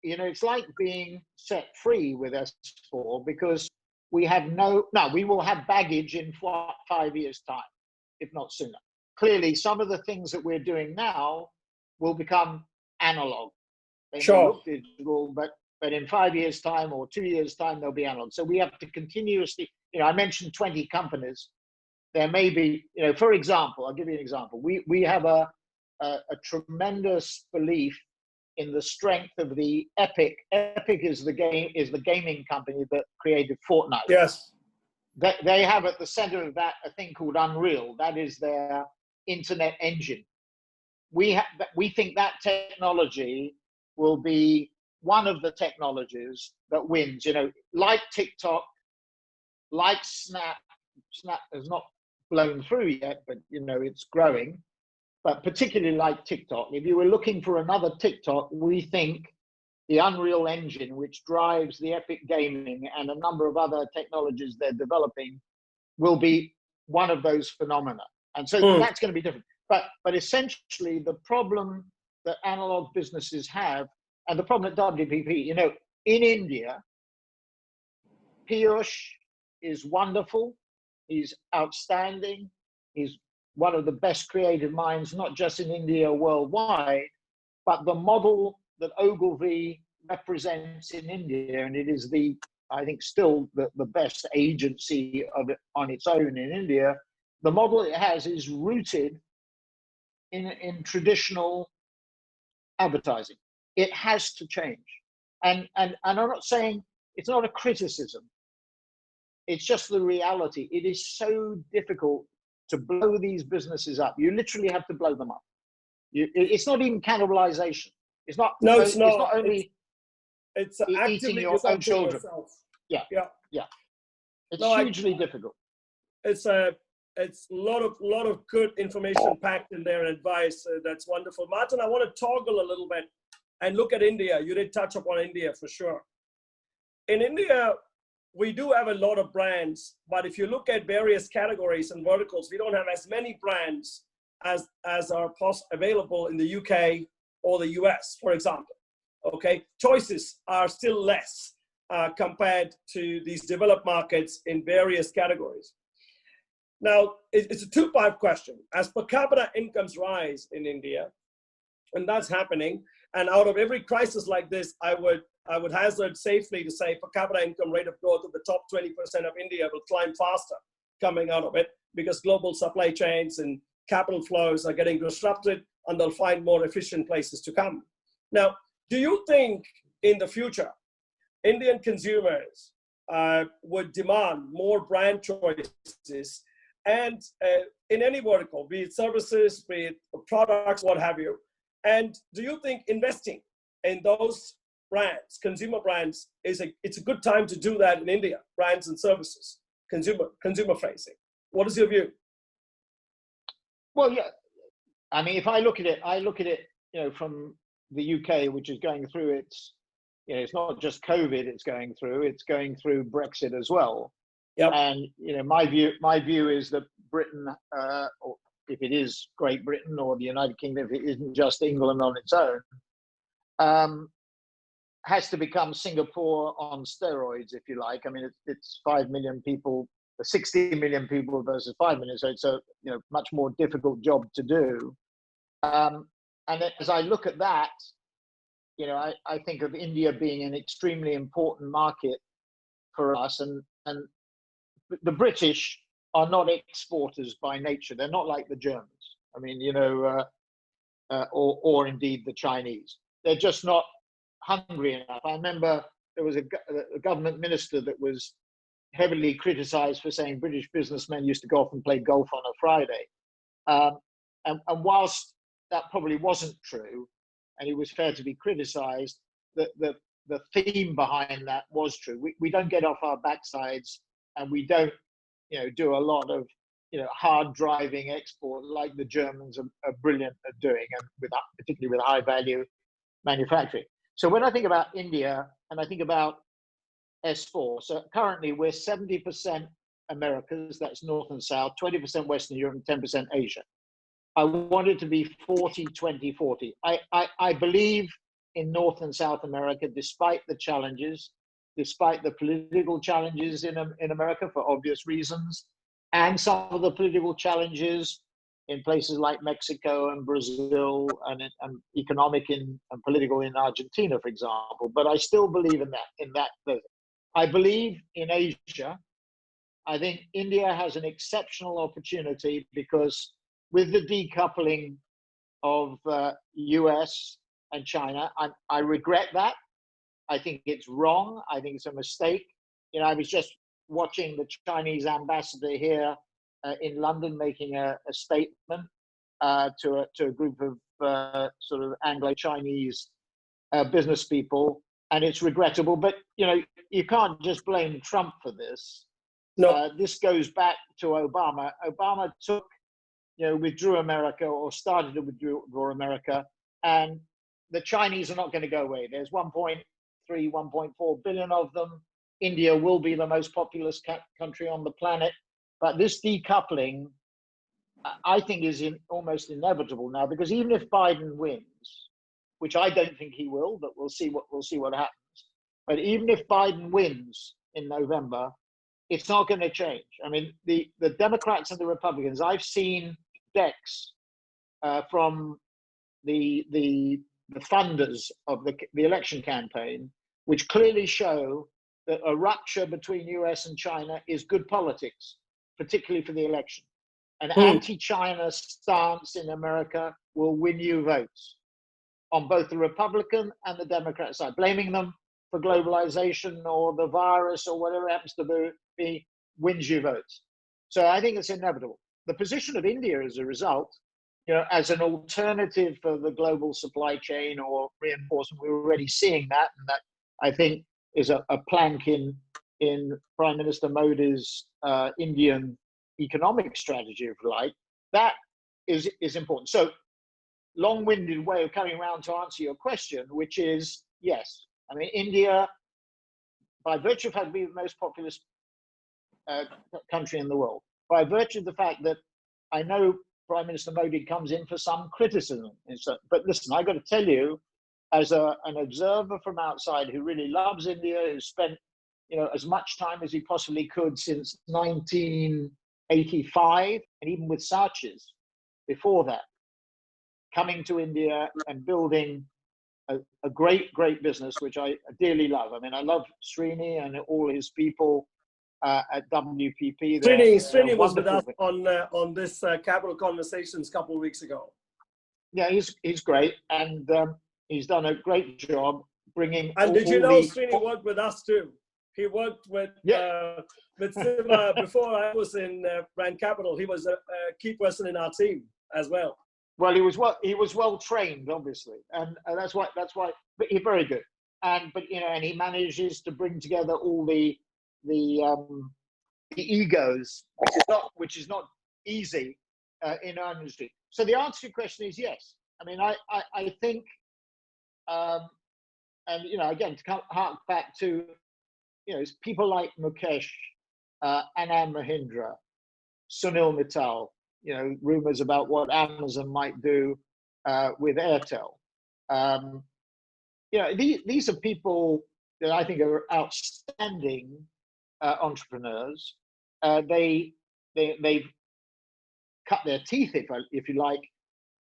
[SPEAKER 2] you know, it's like being set free with S4 because we will have baggage in 5 years' time, if not sooner. Clearly, some of the things that we're doing now will become analog. They may look digital, but in 5 years' time or 2 years' time, they'll be analog. So we have to continuously, you know, I mentioned 20 companies. There may be, you know, for example, I'll give you an example. We have a tremendous belief in the strength of the Epic. Epic is the gaming company that created Fortnite.
[SPEAKER 1] Yes.
[SPEAKER 2] They have at the center of that a thing called Unreal. That is their internet engine. We think that technology will be one of the technologies that wins. You know, like TikTok, like Snap. Snap has not blown through yet, but you know it's growing. But particularly like TikTok, if you were looking for another TikTok, we think the Unreal Engine, which drives the Epic Gaming and a number of other technologies they're developing, will be one of those phenomena. And so that's going to be different. But essentially, the problem that analog businesses have, and the problem at WPP, you know, in India, Piyush is wonderful. He's outstanding. He's one of the best creative minds, not just in India, worldwide, but the model that Ogilvy represents in India, and it is I think still the best agency of it on its own in India. The model it has is rooted in traditional advertising. It has to change. And I'm not saying it's not a criticism. It's just the reality. It is so difficult to blow these businesses up. You literally have to blow them up. It's not even cannibalization. It's not.
[SPEAKER 1] No, it's not.
[SPEAKER 2] It's not only.
[SPEAKER 1] It's
[SPEAKER 2] eating
[SPEAKER 1] actively
[SPEAKER 2] your own children.
[SPEAKER 1] Yourself.
[SPEAKER 2] Yeah. It's hugely difficult.
[SPEAKER 1] It's a lot of good information packed in there and advice. That's wonderful, Martin. I want to toggle a little bit and look at India. You did touch upon India for sure. In India, we do have a lot of brands, but if you look at various categories and verticals, we don't have as many brands as are available in the UK or the US, for example. Okay, choices are still less compared to these developed markets in various categories. Now, it's a two-part question. As per capita incomes rise in India, and that's happening, and out of every crisis like this, I would hazard safely to say per capita income rate of growth of the top 20% of India will climb faster coming out of it because global supply chains and capital flows are getting disrupted and they'll find more efficient places to come. Now, do you think in the future, Indian consumers would demand more brand choices and in any vertical, be it services, be it products, what have you? And do you think investing in those brands, consumer brands, it's a good time to do that in India, brands and services, consumer facing? What is your view?
[SPEAKER 2] Well, yeah, I mean, if I look at it, you know, from the UK, which is going through its, you know, it's not just COVID it's going through Brexit as well.
[SPEAKER 1] Yep.
[SPEAKER 2] And, you know, my view is that Britain, or if it is Great Britain or the United Kingdom, if it isn't just England on its own, has to become Singapore on steroids, if you like. I mean, it's 5 million people, 60 million people versus 5 million, so it's a much more difficult job to do. And as I look at that, you know, I think of India being an extremely important market for us, and the British are not exporters by nature. They're not like the Germans. I mean, you know, or indeed the Chinese. They're just not hungry enough. I remember there was a government minister that was heavily criticized for saying British businessmen used to go off and play golf on a Friday. And whilst that probably wasn't true, and it was fair to be criticized, the the theme behind that was true. We don't get off our backsides, and we don't, do a lot of, hard driving export like the Germans are brilliant at doing, and particularly with high value manufacturing. So when I think about India and I think about S4, so currently we're 70% Americas, that's North and South, 20% Western Europe, and 10% Asia. I want it to be 40, 20, 40. I believe in North and South America, despite the challenges, despite the political challenges in America for obvious reasons, and some of the political challenges in places like Mexico and Brazil, and economic and political in Argentina, for example. But I still believe in that. I believe in Asia. I think India has an exceptional opportunity because with the decoupling of US and China, I regret that. I think it's wrong. I think it's a mistake. I was just watching the Chinese ambassador here in London making a statement to a group of sort of Anglo-Chinese business people, and it's regrettable. But you can't just blame Trump for this.
[SPEAKER 1] No.
[SPEAKER 2] This goes back to Obama. Obama withdrew America, or started to withdraw America, and the Chinese are not going to go away. There's 1.3, 1.4 billion of them. India will be the most populous country on the planet. But this decoupling, I think, is almost inevitable now, because even if Biden wins, which I don't think he will, but we'll see what happens. But even if Biden wins in November, it's not going to change. I mean, the Democrats and the Republicans, I've seen decks from the funders of the election campaign, which clearly show that a rupture between US and China is good politics, particularly for the election. An anti-China stance in America will win you votes on both the Republican and the Democrat side. Blaming them for globalization or the virus or whatever happens to be wins you votes. So I think it's inevitable. The position of India as a result, as an alternative for the global supply chain or reinforcement, we're already seeing that, and that I think is a plank in Prime Minister Modi's Indian economic strategy, if you like. That is important. So, long-winded way of coming around to answer your question, which is yes. I mean, India, by virtue of having been the most populous country in the world, by virtue of the fact that I know Prime Minister Modi comes in for some criticism, but listen, I got to tell you, as an observer from outside who really loves India, who's spent as much time as he possibly could since 1985, and even with Saatchi's before that, coming to India and building a great business, which I dearly love. I mean, I love Srini and all his people at WPP.
[SPEAKER 1] Srini was with us on this Capital Conversations a couple of weeks ago.
[SPEAKER 2] Yeah, he's great, and he's done a great job bringing.
[SPEAKER 1] And did you know Srini worked with us too? He worked with Siva before I was in Brand Capital. He was a key person in our team as well.
[SPEAKER 2] Well, he was well trained, obviously, and that's why. But he's very good, and he manages to bring together all the egos, which is not easy in our industry. So the answer to your question is yes. I mean, I think, and again, to hark back to people like Mukesh, Anand Mahindra, Sunil Mittal. Rumors about what Amazon might do with Airtel. These are people that I think are outstanding entrepreneurs. They've cut their teeth, if you like,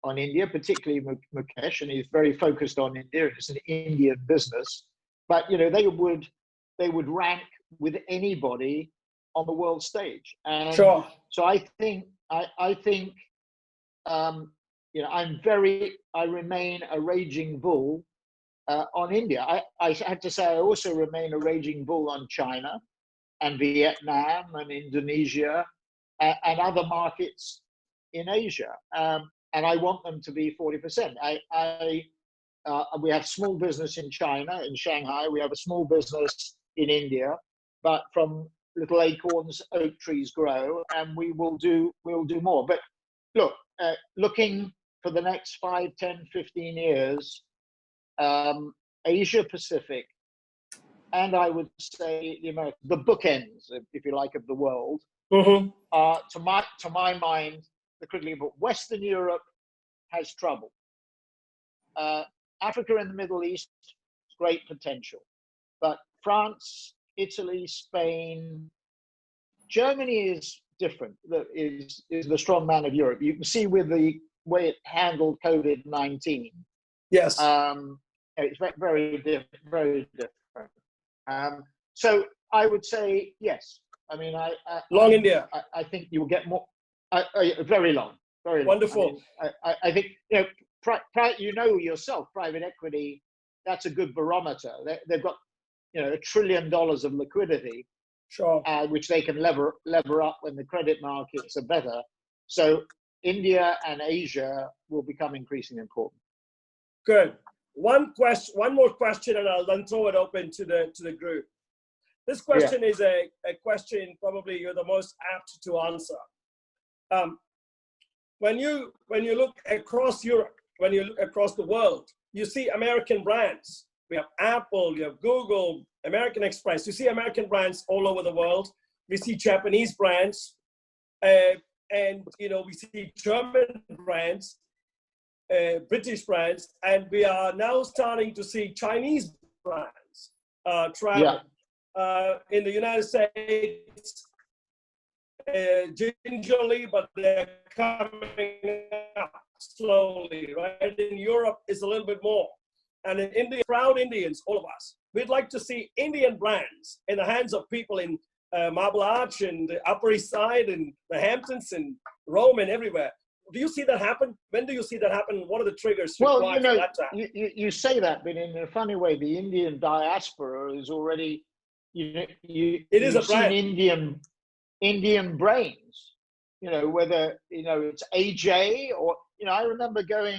[SPEAKER 2] on India, particularly Mukesh, and he's very focused on India. It's an Indian business, but they would rank with anybody on the world stage. And
[SPEAKER 1] sure.
[SPEAKER 2] So I think I remain a raging bull on India. I have to say I also remain a raging bull on China and Vietnam and Indonesia and other markets in Asia. And I want them to be 40%. We have small business in China, in Shanghai. We have a small business in India, but from little acorns, oak trees grow, and we'll do more. But look, looking for the next 5, 10, 15 years, Asia Pacific, and I would say the bookends, if you like, of the world, to my mind, the critically important. Western Europe has trouble. Africa and the Middle East, great potential. But France, Italy, Spain, Germany is different, is the strong man of Europe. You can see with the way it handled COVID-19.
[SPEAKER 1] Yes.
[SPEAKER 2] It's very different, very different. So I would say, yes. I mean,
[SPEAKER 1] India.
[SPEAKER 2] I think you will get more, very long, very long.
[SPEAKER 1] Wonderful.
[SPEAKER 2] I think, yourself, private equity, that's a good barometer. They've got, $1 trillion of liquidity,
[SPEAKER 1] sure,
[SPEAKER 2] which they can lever up when the credit markets are better. So India and Asia will become increasingly important.
[SPEAKER 1] Good. One more question, and I'll then throw it open to the group. This question is a question probably you're the most apt to answer. When you look across Europe, when you look across the world, you see American brands. We have Apple, you have Google, American Express. You see American brands all over the world. We see Japanese brands, and we see German brands, British brands, and we are now starting to see Chinese brands travel. In the United States, gingerly, but they're coming up slowly, right? In Europe, it's a little bit more. And in India, proud Indians, all of us, we'd like to see Indian brands in the hands of people in Marble Arch and the Upper East Side and the Hamptons and Rome and everywhere. Do you see that happen? When do you see that happen? What are the triggers?
[SPEAKER 2] Well, you say that, but in a funny way, the Indian diaspora is already, it is a brand. Indian brains, whether, it's AJ or, I remember going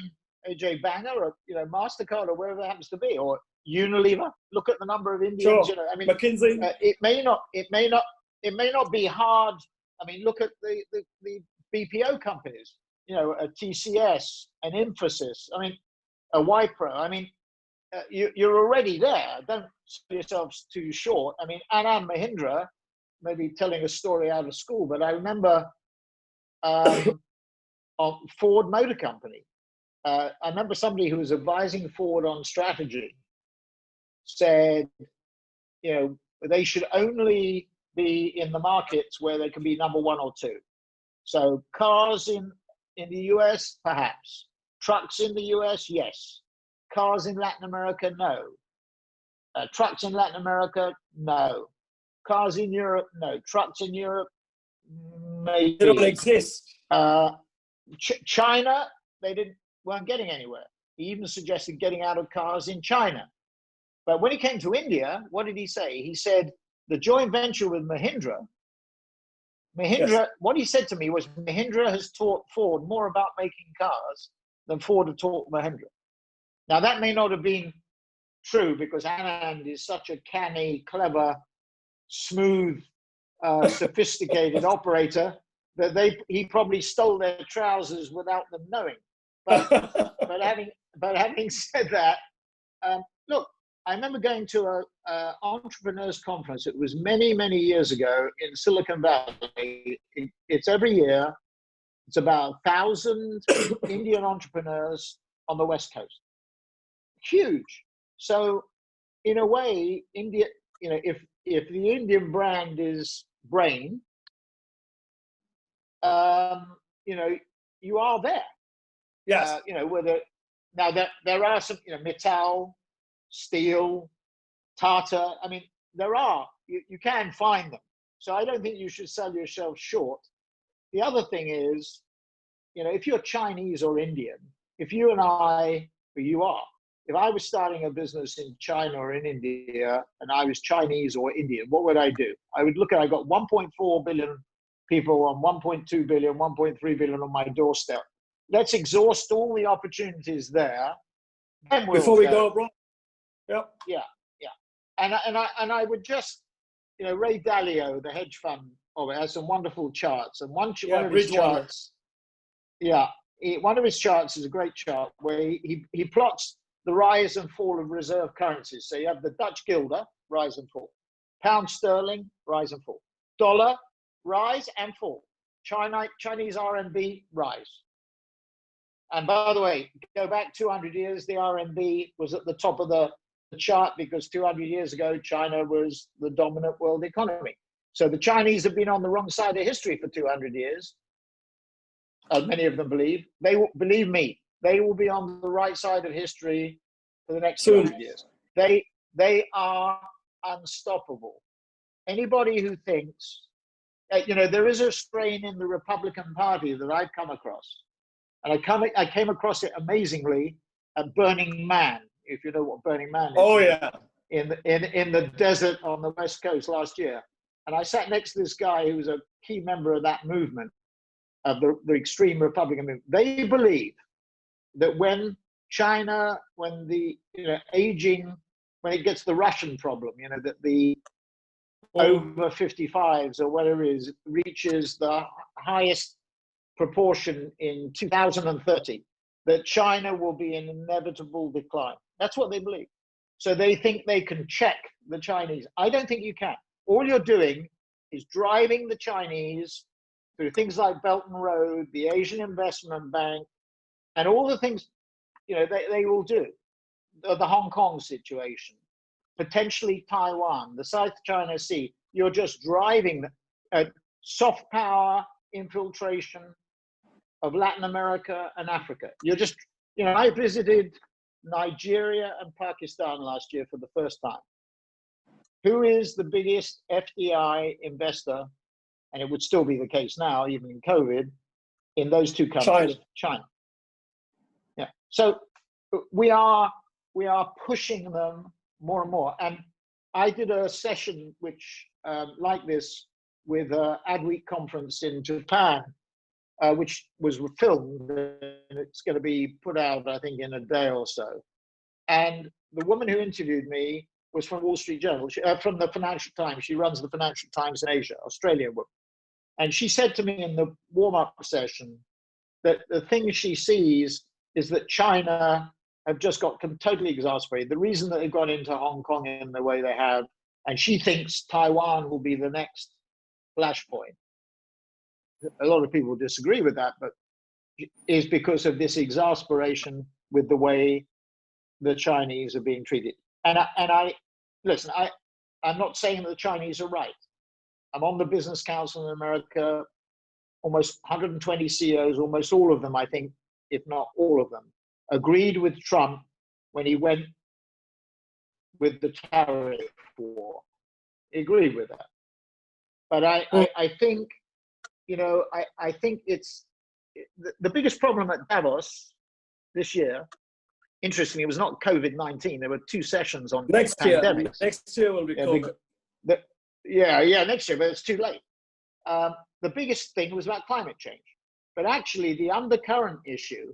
[SPEAKER 2] AJ Banger or, MasterCard or wherever it happens to be, or Unilever. Look at the number of Indians,
[SPEAKER 1] sure. McKinsey.
[SPEAKER 2] It may not be hard. I mean, look at the BPO companies, a TCS, an Infosys, a Wipro. You're already there. Don't sell yourselves too short. Anand Mahindra, maybe telling a story out of school, but I remember on Ford Motor Company. I remember somebody who was advising Ford on strategy said, they should only be in the markets where they can be number 1 or 2. So cars in the US, perhaps. Trucks in the US, yes. Cars in Latin America, no. Trucks in Latin America, no. Cars in Europe, no. Trucks in Europe, maybe.
[SPEAKER 1] They don't exist.
[SPEAKER 2] China, weren't getting anywhere. He even suggested getting out of cars in China. But when he came to India, what did he say? He said the joint venture with Mahindra, yes. What he said to me was Mahindra has taught Ford more about making cars than Ford had taught Mahindra. Now, that may not have been true because Anand is such a canny, clever, smooth, sophisticated operator that he probably stole their trousers without them knowing. But having said that, look, I remember going to a entrepreneurs conference. It was many, many years ago in Silicon Valley. It's every year. It's about 1,000 Indian entrepreneurs on the West Coast. Huge. So, in a way, India, if the Indian brand is brain, you are there.
[SPEAKER 1] Yes.
[SPEAKER 2] Now there are some, Mittal, Steel, Tata. There are. You can find them. So I don't think you should sell yourself short. The other thing is, if you're Chinese or Indian, if you and I, or you are, if I was starting a business in China or in India and I was Chinese or Indian, what would I do? I would look at, I got 1.4 billion people on 1.2 billion, 1.3 billion on my doorstep. Let's exhaust all the opportunities there. Then we'll
[SPEAKER 1] before we go abroad. Yep.
[SPEAKER 2] Yeah. And I would just, Ray Dalio, the hedge fund, has some wonderful charts, and one of his charts, one of his charts is a great chart where he plots the rise and fall of reserve currencies. So you have the Dutch guilder, rise and fall, pound sterling, rise and fall, dollar, rise and fall, Chinese RMB, rise. And by the way, go back 200 years, the RMB was at the top of the chart because 200 years ago, China was the dominant world economy. So the Chinese have been on the wrong side of history for 200 years, as many of them believe. Believe me, they will be on the right side of history for the next 200 years. They are unstoppable. Anybody who thinks, there is a strain in the Republican Party that I've come across. And I came across it amazingly at Burning Man, if you know what Burning Man is.
[SPEAKER 1] Oh, yeah.
[SPEAKER 2] In the desert on the West Coast last year. And I sat next to this guy who was a key member of that movement, of the extreme Republican movement. They believe that when China, when the aging, when it gets the Russian problem, that the over 55s or whatever it is reaches the highest proportion in 2030, that China will be in inevitable decline. That's what they believe. So they think they can check the Chinese. I don't think you can. All you're doing is driving the Chinese through things like Belt and Road, the Asian Investment Bank, and all the things they will do. The Hong Kong situation, potentially Taiwan, the South China Sea. You're just driving soft power infiltration of Latin America and Africa. You're just, I visited Nigeria and Pakistan last year for the first time. Who is the biggest FDI investor, and it would still be the case now, even in COVID, in those two countries? China. Yeah. So we are pushing them more and more. And I did a session which like this with Adweek conference in Japan, which was filmed, and it's going to be put out, I think, in a day or so. And the woman who interviewed me was from Wall Street Journal, from the Financial Times. She runs the Financial Times in Asia, Australian woman. And she said to me in the warm-up session that the thing she sees is that China have just got totally exasperated. The reason that they've got into Hong Kong in the way they have, and she thinks Taiwan will be the next flashpoint. A lot of people disagree with that, but is because of this exasperation with the way the Chinese are being treated. And I listen, I'm not saying that the Chinese are right. I'm on the Business Council in America, almost 120 CEOs, almost all of them, I think, if not all of them, agreed with Trump when he went with the tariff war. He agreed with that. But I think, I think it's the biggest problem at Davos this year. Interestingly, it was not COVID-19. There were two sessions on
[SPEAKER 1] next year.
[SPEAKER 2] pandemics.
[SPEAKER 1] Next year will be COVID.
[SPEAKER 2] Next year, but it's too late. The biggest thing was about climate change. But actually, the undercurrent issue,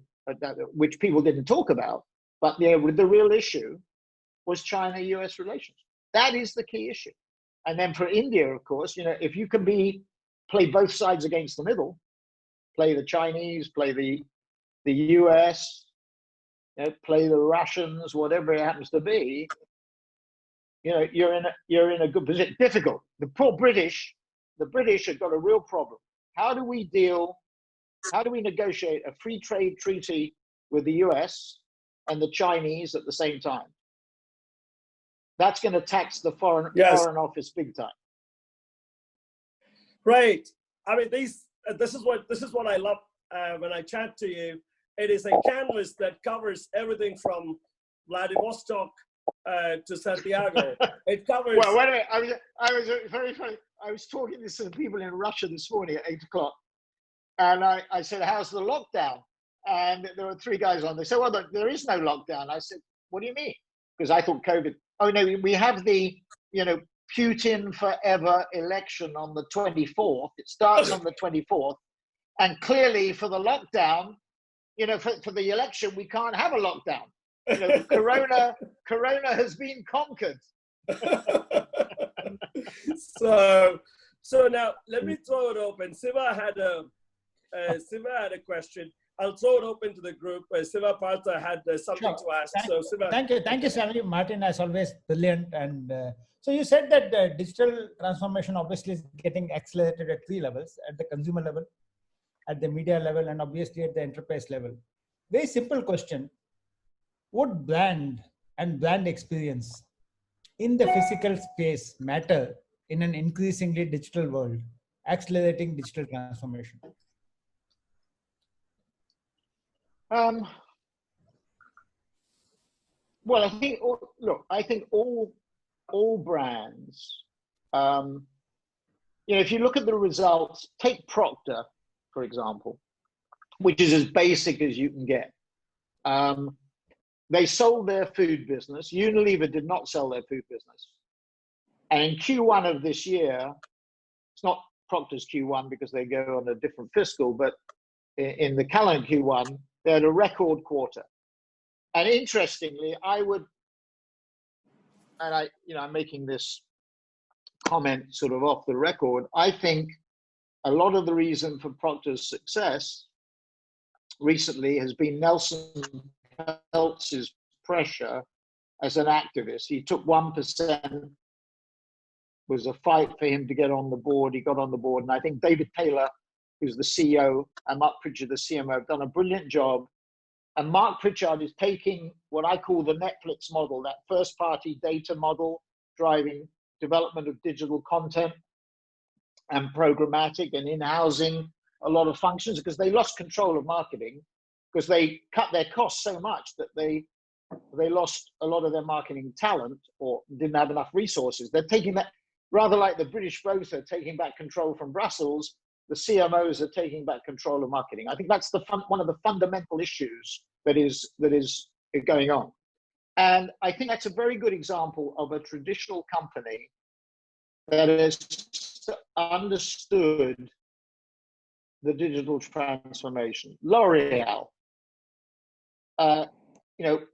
[SPEAKER 2] which people didn't talk about, but the real issue was China-US relations. That is the key issue. And then for India, of course, if you can play both sides against the middle, play the Chinese, play the US, play the Russians, whatever it happens to be, you're in a good position. Difficult. The British have got a real problem. How do we negotiate a free trade treaty with the US and the Chinese at the same time? That's going to tax the foreign office big time.
[SPEAKER 1] Right. I mean, this is what I love when I chat to you. It is a canvas that covers everything from Vladivostok to Santiago. It covers.
[SPEAKER 2] Well, wait a minute. I was very funny. I was talking to some people in Russia this morning at 8 o'clock, and I said, "How's the lockdown?" And there were three guys on. They said, "Well, there is no lockdown." I said, "What do you mean?" Because I thought COVID. Oh no, we have the Putin forever election on the 24th. It starts on the 24th, and clearly for the lockdown, for the election, we can't have a lockdown. Corona has been conquered.
[SPEAKER 1] So now let me throw it open. Siva had a question. I'll throw it open to the group. Siva Partha had something to ask. Siva.
[SPEAKER 3] Thank you, Stanley. Martin, as always, brilliant. And so you said that digital transformation obviously is getting accelerated at 3 levels: at the consumer level, at the media level, and obviously at the enterprise level. Very simple question: would brand and brand experience in the physical space matter in an increasingly digital world, accelerating digital transformation?
[SPEAKER 2] Well, I think all brands, if you look at the results, take Procter, for example, which is as basic as you can get. They sold their food business. Unilever did not sell their food business. And in Q1 of this year, it's not Procter's Q1 because they go on a different fiscal, but in the calendar Q1, they had a record quarter. And interestingly, I'm making this comment sort of off the record. I think a lot of the reason for Procter's success recently has been Nelson Peltz's pressure as an activist. He took 1%, was a fight for him to get on the board. He got on the board. And I think David Taylor, who's the CEO, and Mark Pritchard, the CMO, have done a brilliant job. And Mark Pritchard is taking what I call the Netflix model, that first-party data model, driving development of digital content and programmatic and in-housing a lot of functions, because they lost control of marketing because they cut their costs so much that they lost a lot of their marketing talent or didn't have enough resources. They're taking that, rather like the British both are taking back control from Brussels, the CMOs are taking back control of marketing. I think that's one of the fundamental issues that is going on. And I think that's a very good example of a traditional company that has understood the digital transformation. L'Oreal,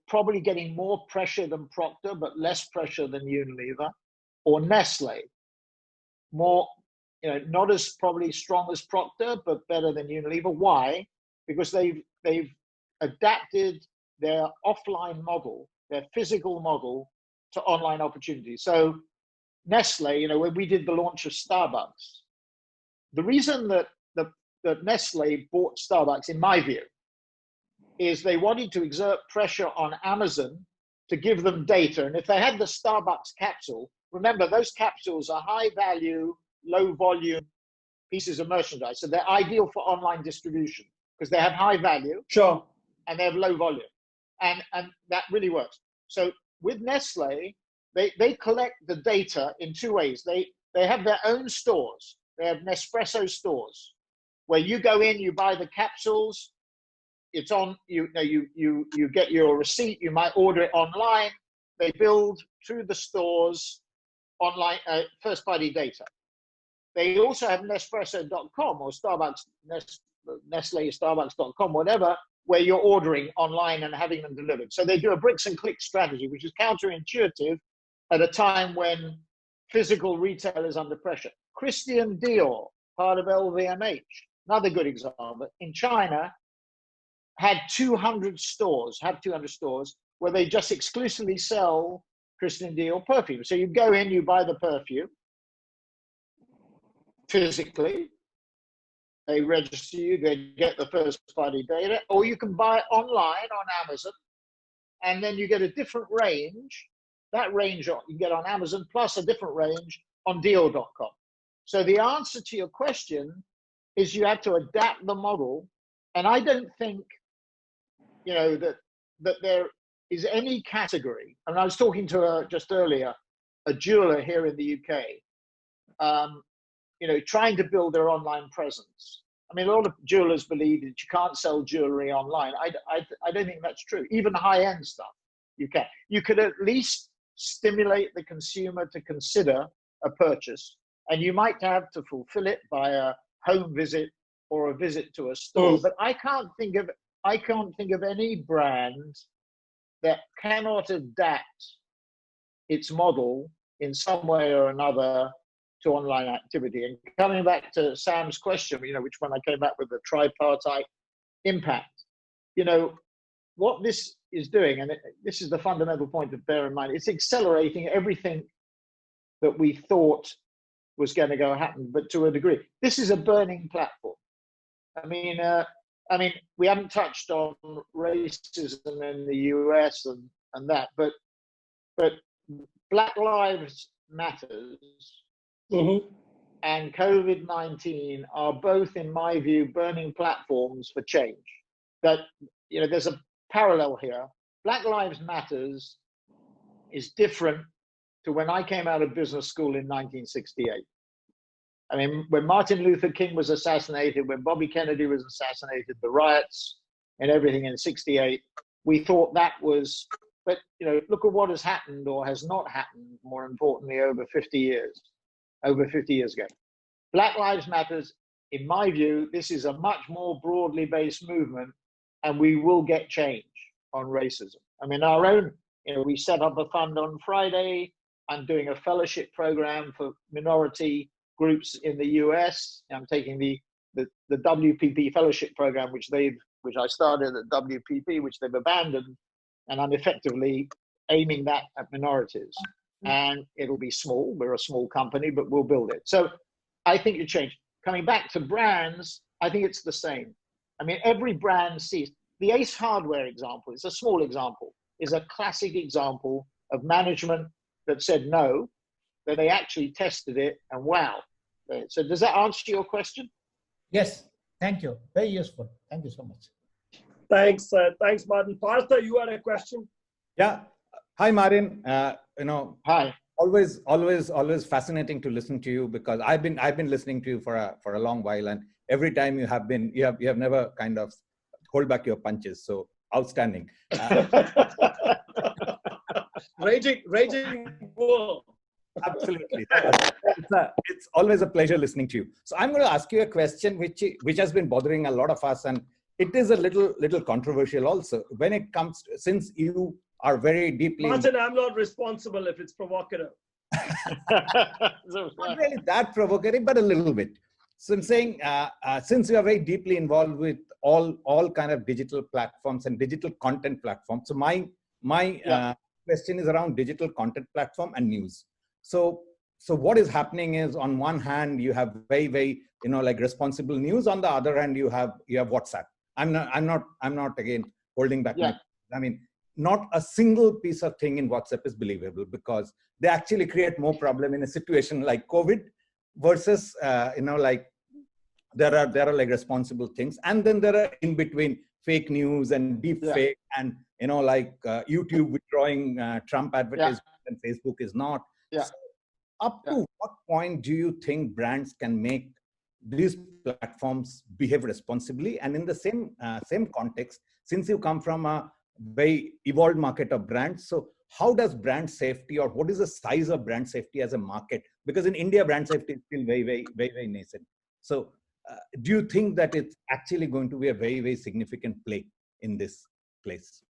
[SPEAKER 2] probably getting more pressure than Procter, but less pressure than Unilever, or Nestle, more, not as probably strong as Procter, but better than Unilever. Why? Because they've adapted their offline model, their physical model, to online opportunities. So Nestle, when we did the launch of Starbucks, the reason that Nestle bought Starbucks, in my view, is they wanted to exert pressure on Amazon to give them data. And if they had the Starbucks capsule, remember, those capsules are high value, low volume pieces of merchandise. So they're ideal for online distribution because they have high value.
[SPEAKER 1] Sure.
[SPEAKER 2] And they have low volume. And that really works. So with Nestle, they collect the data in 2 ways. They have their own stores. They have Nespresso stores where you go in, you buy the capsules. It's on, you get your receipt. You might order it online. They build through the stores online first-party data. They also have Nespresso.com or Starbucks, Nestle, Starbucks.com, whatever, where you're ordering online and having them delivered. So they do a bricks and clicks strategy, which is counterintuitive at a time when physical retail is under pressure. Christian Dior, part of LVMH, another good example, in China, have 200 stores where they just exclusively sell Christian Dior perfume. So you go in, you buy the perfume physically, they register you, they get the first party data, or you can buy it online on Amazon, and then you get a different range. That range you can get on Amazon plus a different range on Dior.com. So the answer to your question is you have to adapt the model. And I don't think, that there is any category. And I was talking to just earlier, a jeweler here in the UK, trying to build their online presence. I mean, a lot of jewelers believe that you can't sell jewelry online. I don't think that's true. Even high-end stuff, you can. You could at least stimulate the consumer to consider a purchase, and you might have to fulfill it by a home visit or a visit to a store. But I can't think of any brand that cannot adapt its model in some way or another to online activity. And coming back to Sam's question, which one I came back with, the tripartite impact, what this is doing, and this is the fundamental point to bear in mind, it's accelerating everything that we thought was going to go happen, but to a degree. This is a burning platform. I mean, we haven't touched on racism in the US and that, but Black Lives Matters and COVID-19 are both, in my view, burning platforms for change. That, there's a parallel here. Black Lives Matters is different to when I came out of business school in 1968. I mean, when Martin Luther King was assassinated, when Bobby Kennedy was assassinated, the riots and everything in 68, we thought that was, but look at what has happened or has not happened, more importantly, over 50 years ago. Black Lives Matters, in my view, this is a much more broadly based movement, and we will get change on racism. I mean, our own, we set up a fund on Friday. I'm doing a fellowship program for minority groups in the US. I'm taking the WPP fellowship program, which I started at WPP, which they've abandoned, and I'm effectively aiming that at minorities. And it'll be small. We're a small company, but we'll build it. So I think it changed. Coming back to brands, I think it's the same. I mean, every brand sees the Ace Hardware example. It's a small example. Is a classic example of management that said no, that they actually tested it, and wow. So does that answer your question?
[SPEAKER 3] Yes, thank you. Very useful. Thank you so much.
[SPEAKER 1] Thanks, Martin. Partha, you had a question?
[SPEAKER 4] Yeah. Hi, Martin.
[SPEAKER 2] Hi.
[SPEAKER 4] Always fascinating to listen to you, because I've been listening to you for a long while, and every time you have never kind of hold back your punches. So outstanding.
[SPEAKER 1] Raging bull.
[SPEAKER 4] Absolutely. It's always a pleasure listening to you. So I'm going to ask you a question which has been bothering a lot of us, and it is a little controversial also. When it comes to, since you are very deeply...
[SPEAKER 1] Martin, I'm not responsible if it's provocative.
[SPEAKER 4] Not really that provocative, but a little bit. So I'm saying, since you are very deeply involved with all kind of digital platforms and digital content platforms, so my question is around digital content platform and news. So what is happening is, on one hand, you have very responsible news. On the other hand, you have WhatsApp. I'm not again holding back.
[SPEAKER 2] Yeah.
[SPEAKER 4] I mean, not a single piece of thing in WhatsApp is believable, because they actually create more problem in a situation like COVID versus there are like responsible things, and then there are in between fake news and deep fake, and YouTube withdrawing Trump advertisements and Facebook is not. So up to what point do you think brands can make these platforms behave responsibly? And in the same context, since you come from a very evolved market of brands, so how does brand safety, or what is the size of brand safety as a market? Because in India, brand safety is still very nascent. So do you think that it's actually going to be a very significant play in this place?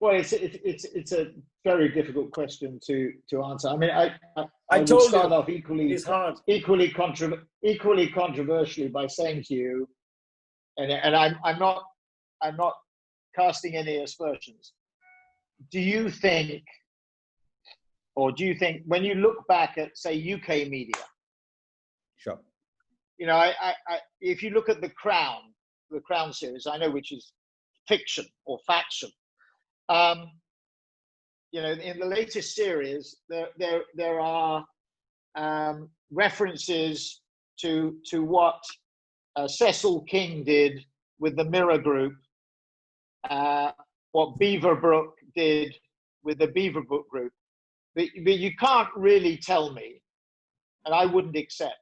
[SPEAKER 2] Well, it's a very difficult question to answer. I mean, I
[SPEAKER 1] told
[SPEAKER 2] start
[SPEAKER 1] you,
[SPEAKER 2] off equally controversially by saying to you, and I'm not casting any aspersions. Do you think when you look back at, say, UK media?
[SPEAKER 4] Sure.
[SPEAKER 2] If you look at the Crown series, I know which is fiction or faction. In the latest series, there are references to what Cecil King did with the Mirror Group, what Beaverbrook did with the Beaverbrook Group. But you can't really tell me, and I wouldn't accept,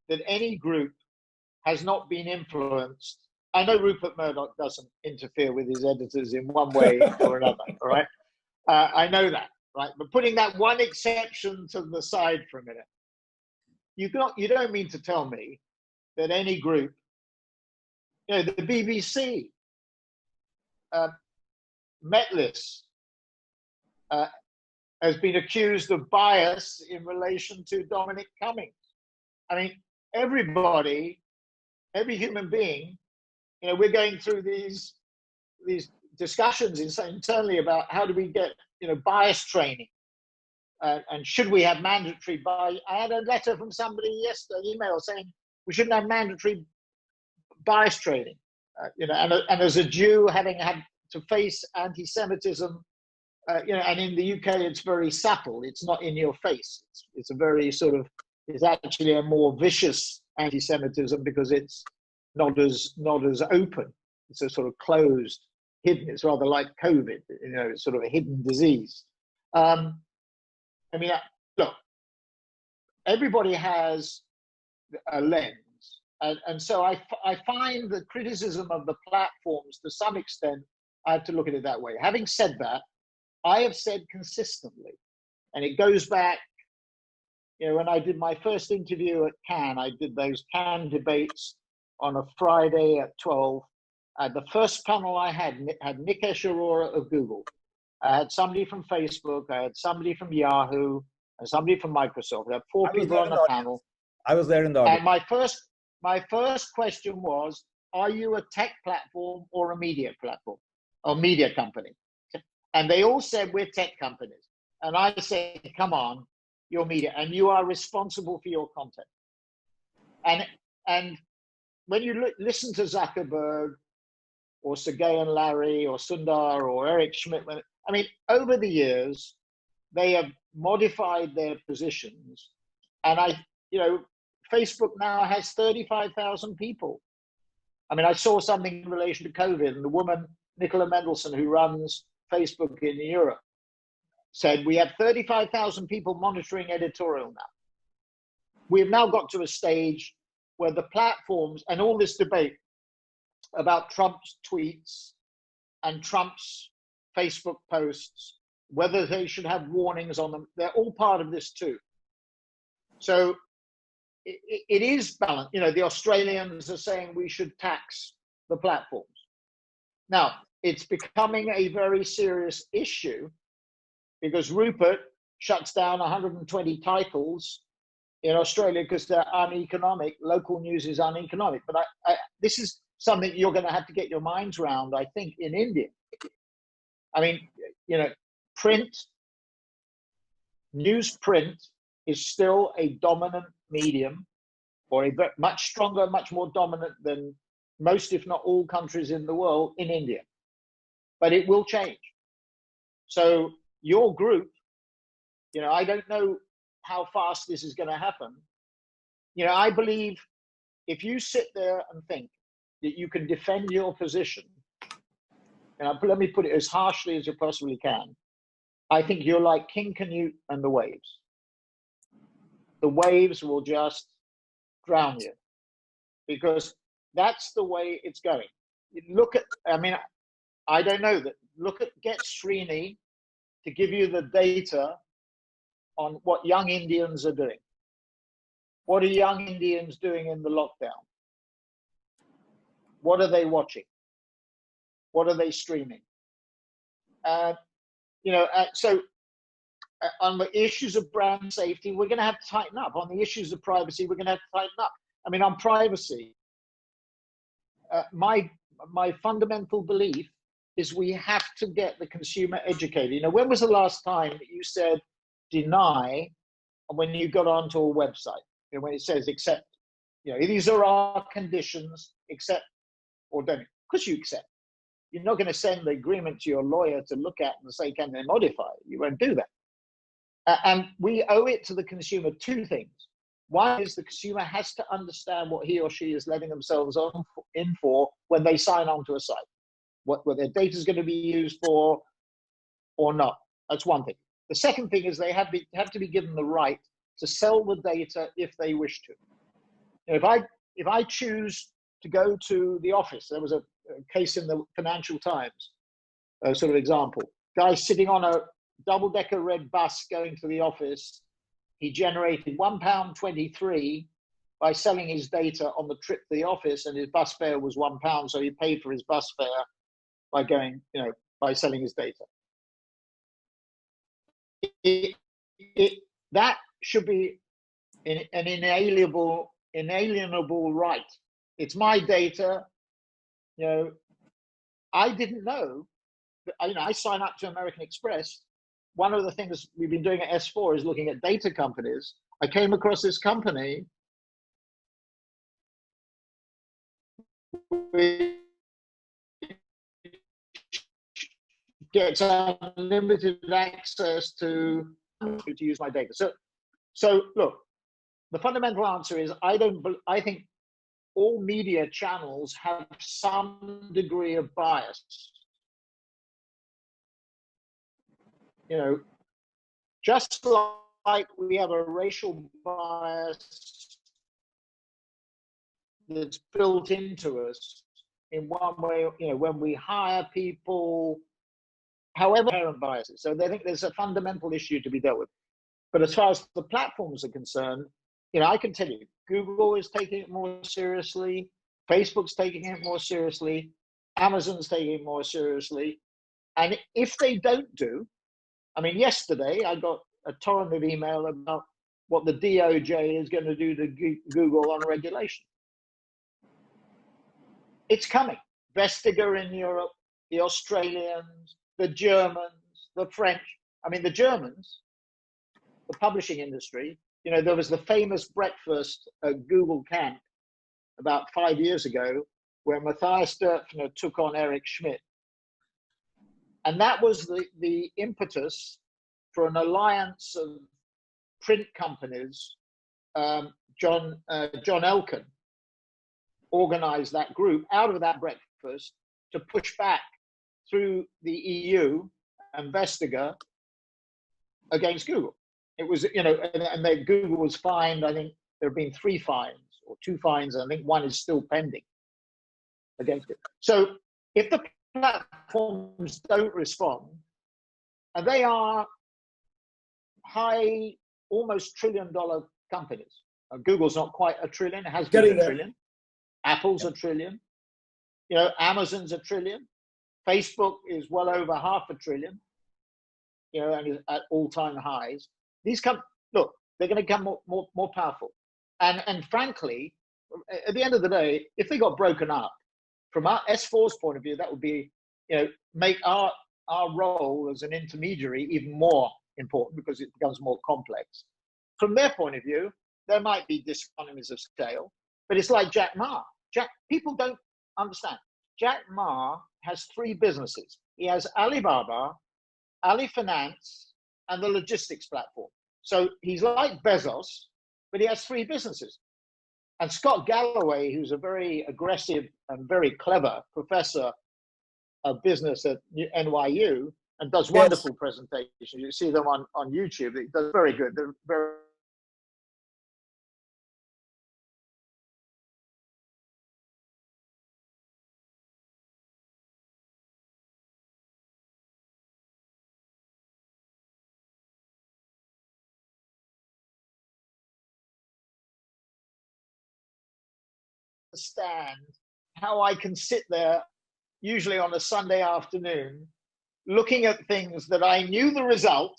[SPEAKER 2] that any group has not been influenced. I know Rupert Murdoch doesn't interfere with his editors in one way or another, all right? I know that, right? But putting that one exception to the side for a minute, you don't mean to tell me that any group, the BBC, Metlis has been accused of bias in relation to Dominic Cummings. I mean, everybody, every human being, you know, we're going through these discussions internally about how do we get, you know, bias training, and should we have mandatory bias? I had a letter from somebody yesterday, an email saying we shouldn't have mandatory bias training. You know, and as a Jew, having had to face anti-Semitism, you know, and in the UK it's very subtle. It's not in your face. It's a very sort of, it's actually a more vicious anti-Semitism because it's not as open. It's a sort of closed, hidden. It's rather like COVID. You know, it's sort of a hidden disease. I mean, look, everybody has a lens. And so I find the criticism of the platforms, to some extent, I have to look at it that way. Having said that, I have said consistently, and it goes back, you know, when I did my first interview at Cannes, I did those Cannes debates on a Friday at 12. The first panel I had Nikesh Arora of Google. I had somebody from Facebook, I had somebody from Yahoo, and somebody from Microsoft. I had four people on the panel.
[SPEAKER 4] I was there in the audience.
[SPEAKER 2] And my first question was, are you a tech platform or a media platform or media company? And they all said, we're tech companies. And I said, come on, you're media, and you are responsible for your content. And when you listen to Zuckerberg or Sergey and Larry or Sundar or Eric Schmidt, I mean, over the years, they have modified their positions. And you know, Facebook now has 35,000 people. I mean, I saw something in relation to COVID, and the woman, Nicola Mendelsohn, who runs Facebook in Europe, said we have 35,000 people monitoring editorial now. We have now got to a stage where the platforms and all this debate about Trump's tweets and Trump's Facebook posts, whether they should have warnings on them, they're all part of this too. So it is balanced. You know, the Australians are saying we should tax the platforms. Now, it's becoming a very serious issue because Rupert shuts down 120 titles in Australia because they're uneconomic. Local news is uneconomic. But this is something you're going to have to get your minds around, I think, in India. I mean, you know, newsprint is still a dominant medium, or a much stronger, much more dominant than most, if not all, countries in the world in India. But it will change. So your group, you know, I don't know how fast this is going to happen. You know, I believe if you sit there and think that you can defend your position, and let me put it as harshly as you possibly can, I think you're like King Canute and the waves. The waves will just drown you because that's the way it's going. Look at, I mean, I don't know that. Look at Get Srini to give you the data on what young Indians are doing. What are young Indians doing in the lockdown? What are they watching? What are they streaming? You know, so on the issues of brand safety, we're going to have to tighten up. On the issues of privacy, we're going to have to tighten up. I mean, on privacy, my fundamental belief is we have to get the consumer educated. You know, when was the last time that you said deny when you got onto a website? You know, when it says accept, you know, these are our conditions, accept or don't. Because you accept. You're not going to send the agreement to your lawyer to look at and say, can they modify it? You won't do that. And we owe it to the consumer two things. One is the consumer has to understand what he or she is letting themselves in for when they sign on to a site, what their data is going to be used for or not. That's one thing. The second thing is they have to be given the right to sell the data if they wish to. You know, if I choose to go to the office, there was a case in the Financial Times, sort of example. Guy sitting on a double-decker red bus going to the office. He generated £1.23 by selling his data on the trip to the office, and his bus fare was £1, so he paid for his bus fare by going, you know, by selling his data. That should be an inalienable right. It's my data. You know, I didn't know. I sign up to American Express. One of the things we've been doing at S4 is looking at data companies. I came across this company which gets unlimited access to use my data. So look, the fundamental answer is I think all media channels have some degree of bias. You know, just like we have a racial bias that's built into us in one way, you know, when we hire people, however, inherent biases. So they think there's a fundamental issue to be dealt with. But as far as the platforms are concerned, you know, I can tell you, Google is taking it more seriously, Facebook's taking it more seriously, Amazon's taking it more seriously. And if they don't do, I mean, yesterday I got a torrent of email about what the DOJ is going to do to Google on regulation. It's coming. Vestager in Europe, the Australians, the Germans, the French. I mean, the Germans, the publishing industry, you know, there was the famous breakfast at Google Camp about 5 years ago where Matthias Dörfner took on Eric Schmidt. And that was the impetus for an alliance of print companies. John Elkann organized that group out of that breakfast to push back through the EU and Vestager against Google. It was, you know, and Google was fined. I think there have been 3 fines or 2 fines. I think 1 is still pending against it. So if the platforms don't respond, and they are high, almost $1 trillion companies. Google's not quite $1 trillion. It has been $1 trillion. Apple's $1 trillion. You know, Amazon's $1 trillion. Facebook is well over $500 billion. You know, and is at all-time highs. These look, they're going to become more powerful. And frankly, at the end of the day, if they got broken up, from our S4's point of view, that would be, you know, make our role as an intermediary even more important because it becomes more complex. From their point of view, there might be diseconomies of scale, but it's like Jack Ma. People don't understand. Jack Ma has 3 businesses. He has Alibaba, Ali Finance, and the logistics platform. So he's like Bezos, but he has 3 businesses. And Scott Galloway, who's a very aggressive and very clever professor of business at NYU and does wonderful presentations. You see them on YouTube. He does very good. They're very understand how I can sit there, usually on a Sunday afternoon, looking at things that I knew the result.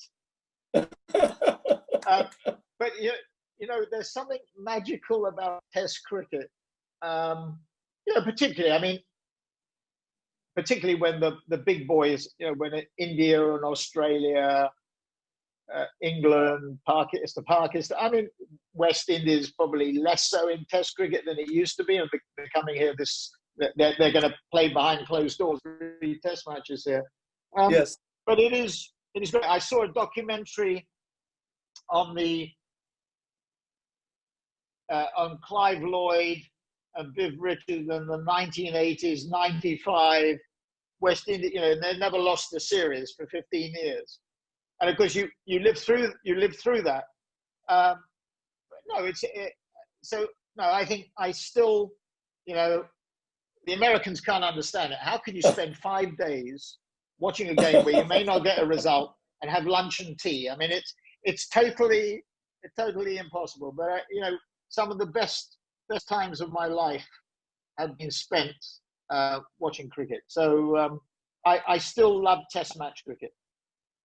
[SPEAKER 2] But you know, there's something magical about Test cricket. You know, particularly when the big boys, you know, when India and Australia, England, Pakistan. I mean, West Indies probably less so in Test cricket than it used to be. And they're coming here. They're going to play behind closed doors 3 Test matches here.
[SPEAKER 1] Yes,
[SPEAKER 2] but it is great. I saw a documentary on on Clive Lloyd and Viv Richards in the 1980s, 95 West Indies. You know, and they never lost a series for 15 years. And of course, you live through that. I think I still, you know, the Americans can't understand it. How can you spend 5 days watching a game where you may not get a result and have lunch and tea? I mean, it's totally impossible. But you know, some of the best times of my life have been spent watching cricket. So I still love Test match cricket.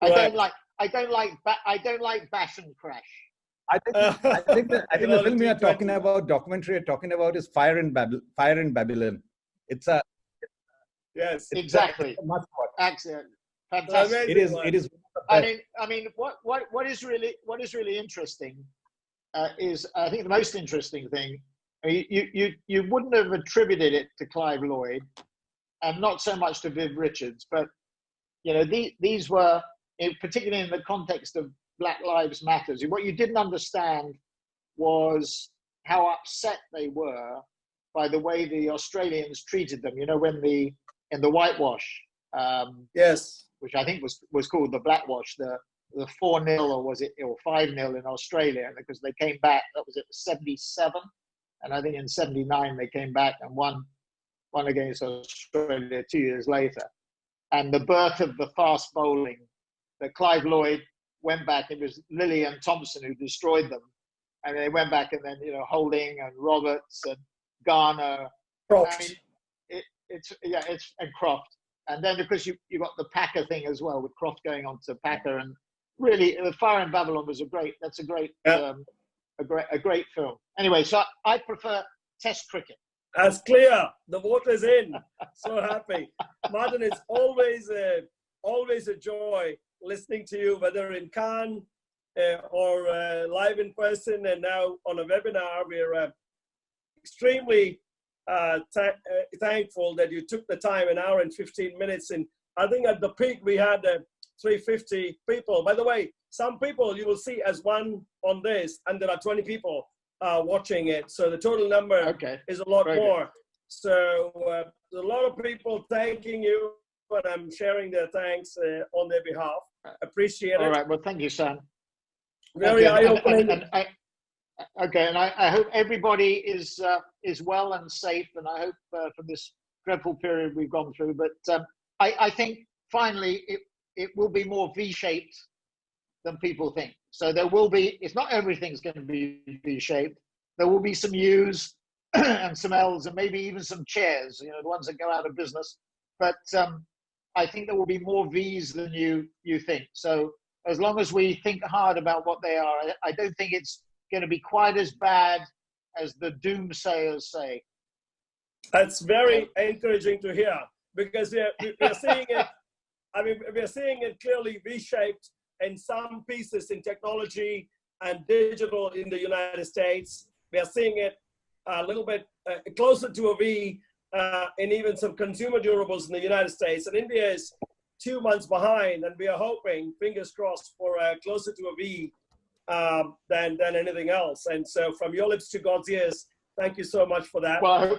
[SPEAKER 2] I don't like bash and crash.
[SPEAKER 4] I think the film you're talking about, documentary you're talking about, is Fire in Babylon. It's a
[SPEAKER 1] yes,
[SPEAKER 2] exactly. Excellent, fantastic.
[SPEAKER 4] It is.
[SPEAKER 2] I mean, what is really interesting is, I think the most interesting thing. You wouldn't have attributed it to Clive Lloyd, and not so much to Viv Richards, but you know, these were, particularly in the context of Black Lives Matters, what you didn't understand was how upset they were by the way the Australians treated them. You know, when in the whitewash,
[SPEAKER 1] yes,
[SPEAKER 2] which I think was called the Blackwash, the 4-0 or 5-0 in Australia, because they came back. That was at 77, and I think in 79 they came back and won against Australia 2 years later. And the birth of the fast bowling, that Clive Lloyd went back. It was Lilly and Thompson who destroyed them, and they went back, and then, you know, Holding and Roberts and Garner.
[SPEAKER 1] Croft.
[SPEAKER 2] I mean, it's and Croft, and then because you got the Packer thing as well, with Croft going on to Packer, and really, Fire in Babylon was a great film. Anyway, so I prefer Test cricket.
[SPEAKER 1] That's clear. The vote is in. So happy, Martin. It's always a joy listening to you, whether in Cannes or live in person, and now on a webinar. We're extremely thankful that you took the time, 1 hour and 15 minutes. And I think at the peak we had 350 people. By the way, some people you will see as one on this, and there are 20 people watching it. So the total number is a lot more. Good. So there's a lot of people thanking you, and I'm sharing their thanks on their behalf. Appreciate it.
[SPEAKER 2] All right. Well, thank you, Sam.
[SPEAKER 1] Very eye-opening.
[SPEAKER 2] And I hope everybody is well and safe, and I hope from this dreadful period we've gone through. But I think finally it will be more V-shaped than people think. So there will be. It's not everything's going to be V-shaped. There will be some U's and some L's, and maybe even some chairs. You know, the ones that go out of business. But I think there will be more V's than you think. So as long as we think hard about what they are, I don't think it's going to be quite as bad as the doomsayers say.
[SPEAKER 1] That's very encouraging to hear, because we're seeing it. I mean, we're seeing it clearly V-shaped in some pieces in technology and digital in the United States. We are seeing it a little bit closer to a V in even some consumer durables in the United States. And India is 2 months behind, and we are hoping, fingers crossed, for closer to a V than anything else. And so from your lips to God's ears, thank you so much for that.
[SPEAKER 2] Well,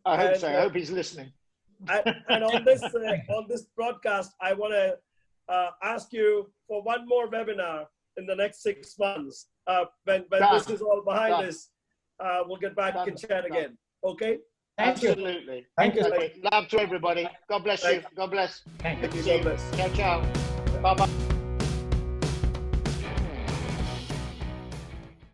[SPEAKER 2] I hope so. I hope he's listening.
[SPEAKER 1] And on this broadcast, I want to ask you for one more webinar in the next 6 months. When this is all behind us, we'll get back and chat again. Okay?
[SPEAKER 2] Absolutely.
[SPEAKER 3] Thank you.
[SPEAKER 2] Love to everybody. God bless you. God bless.
[SPEAKER 3] Thank you.
[SPEAKER 1] God bless.
[SPEAKER 2] Ciao, ciao. Bye-bye.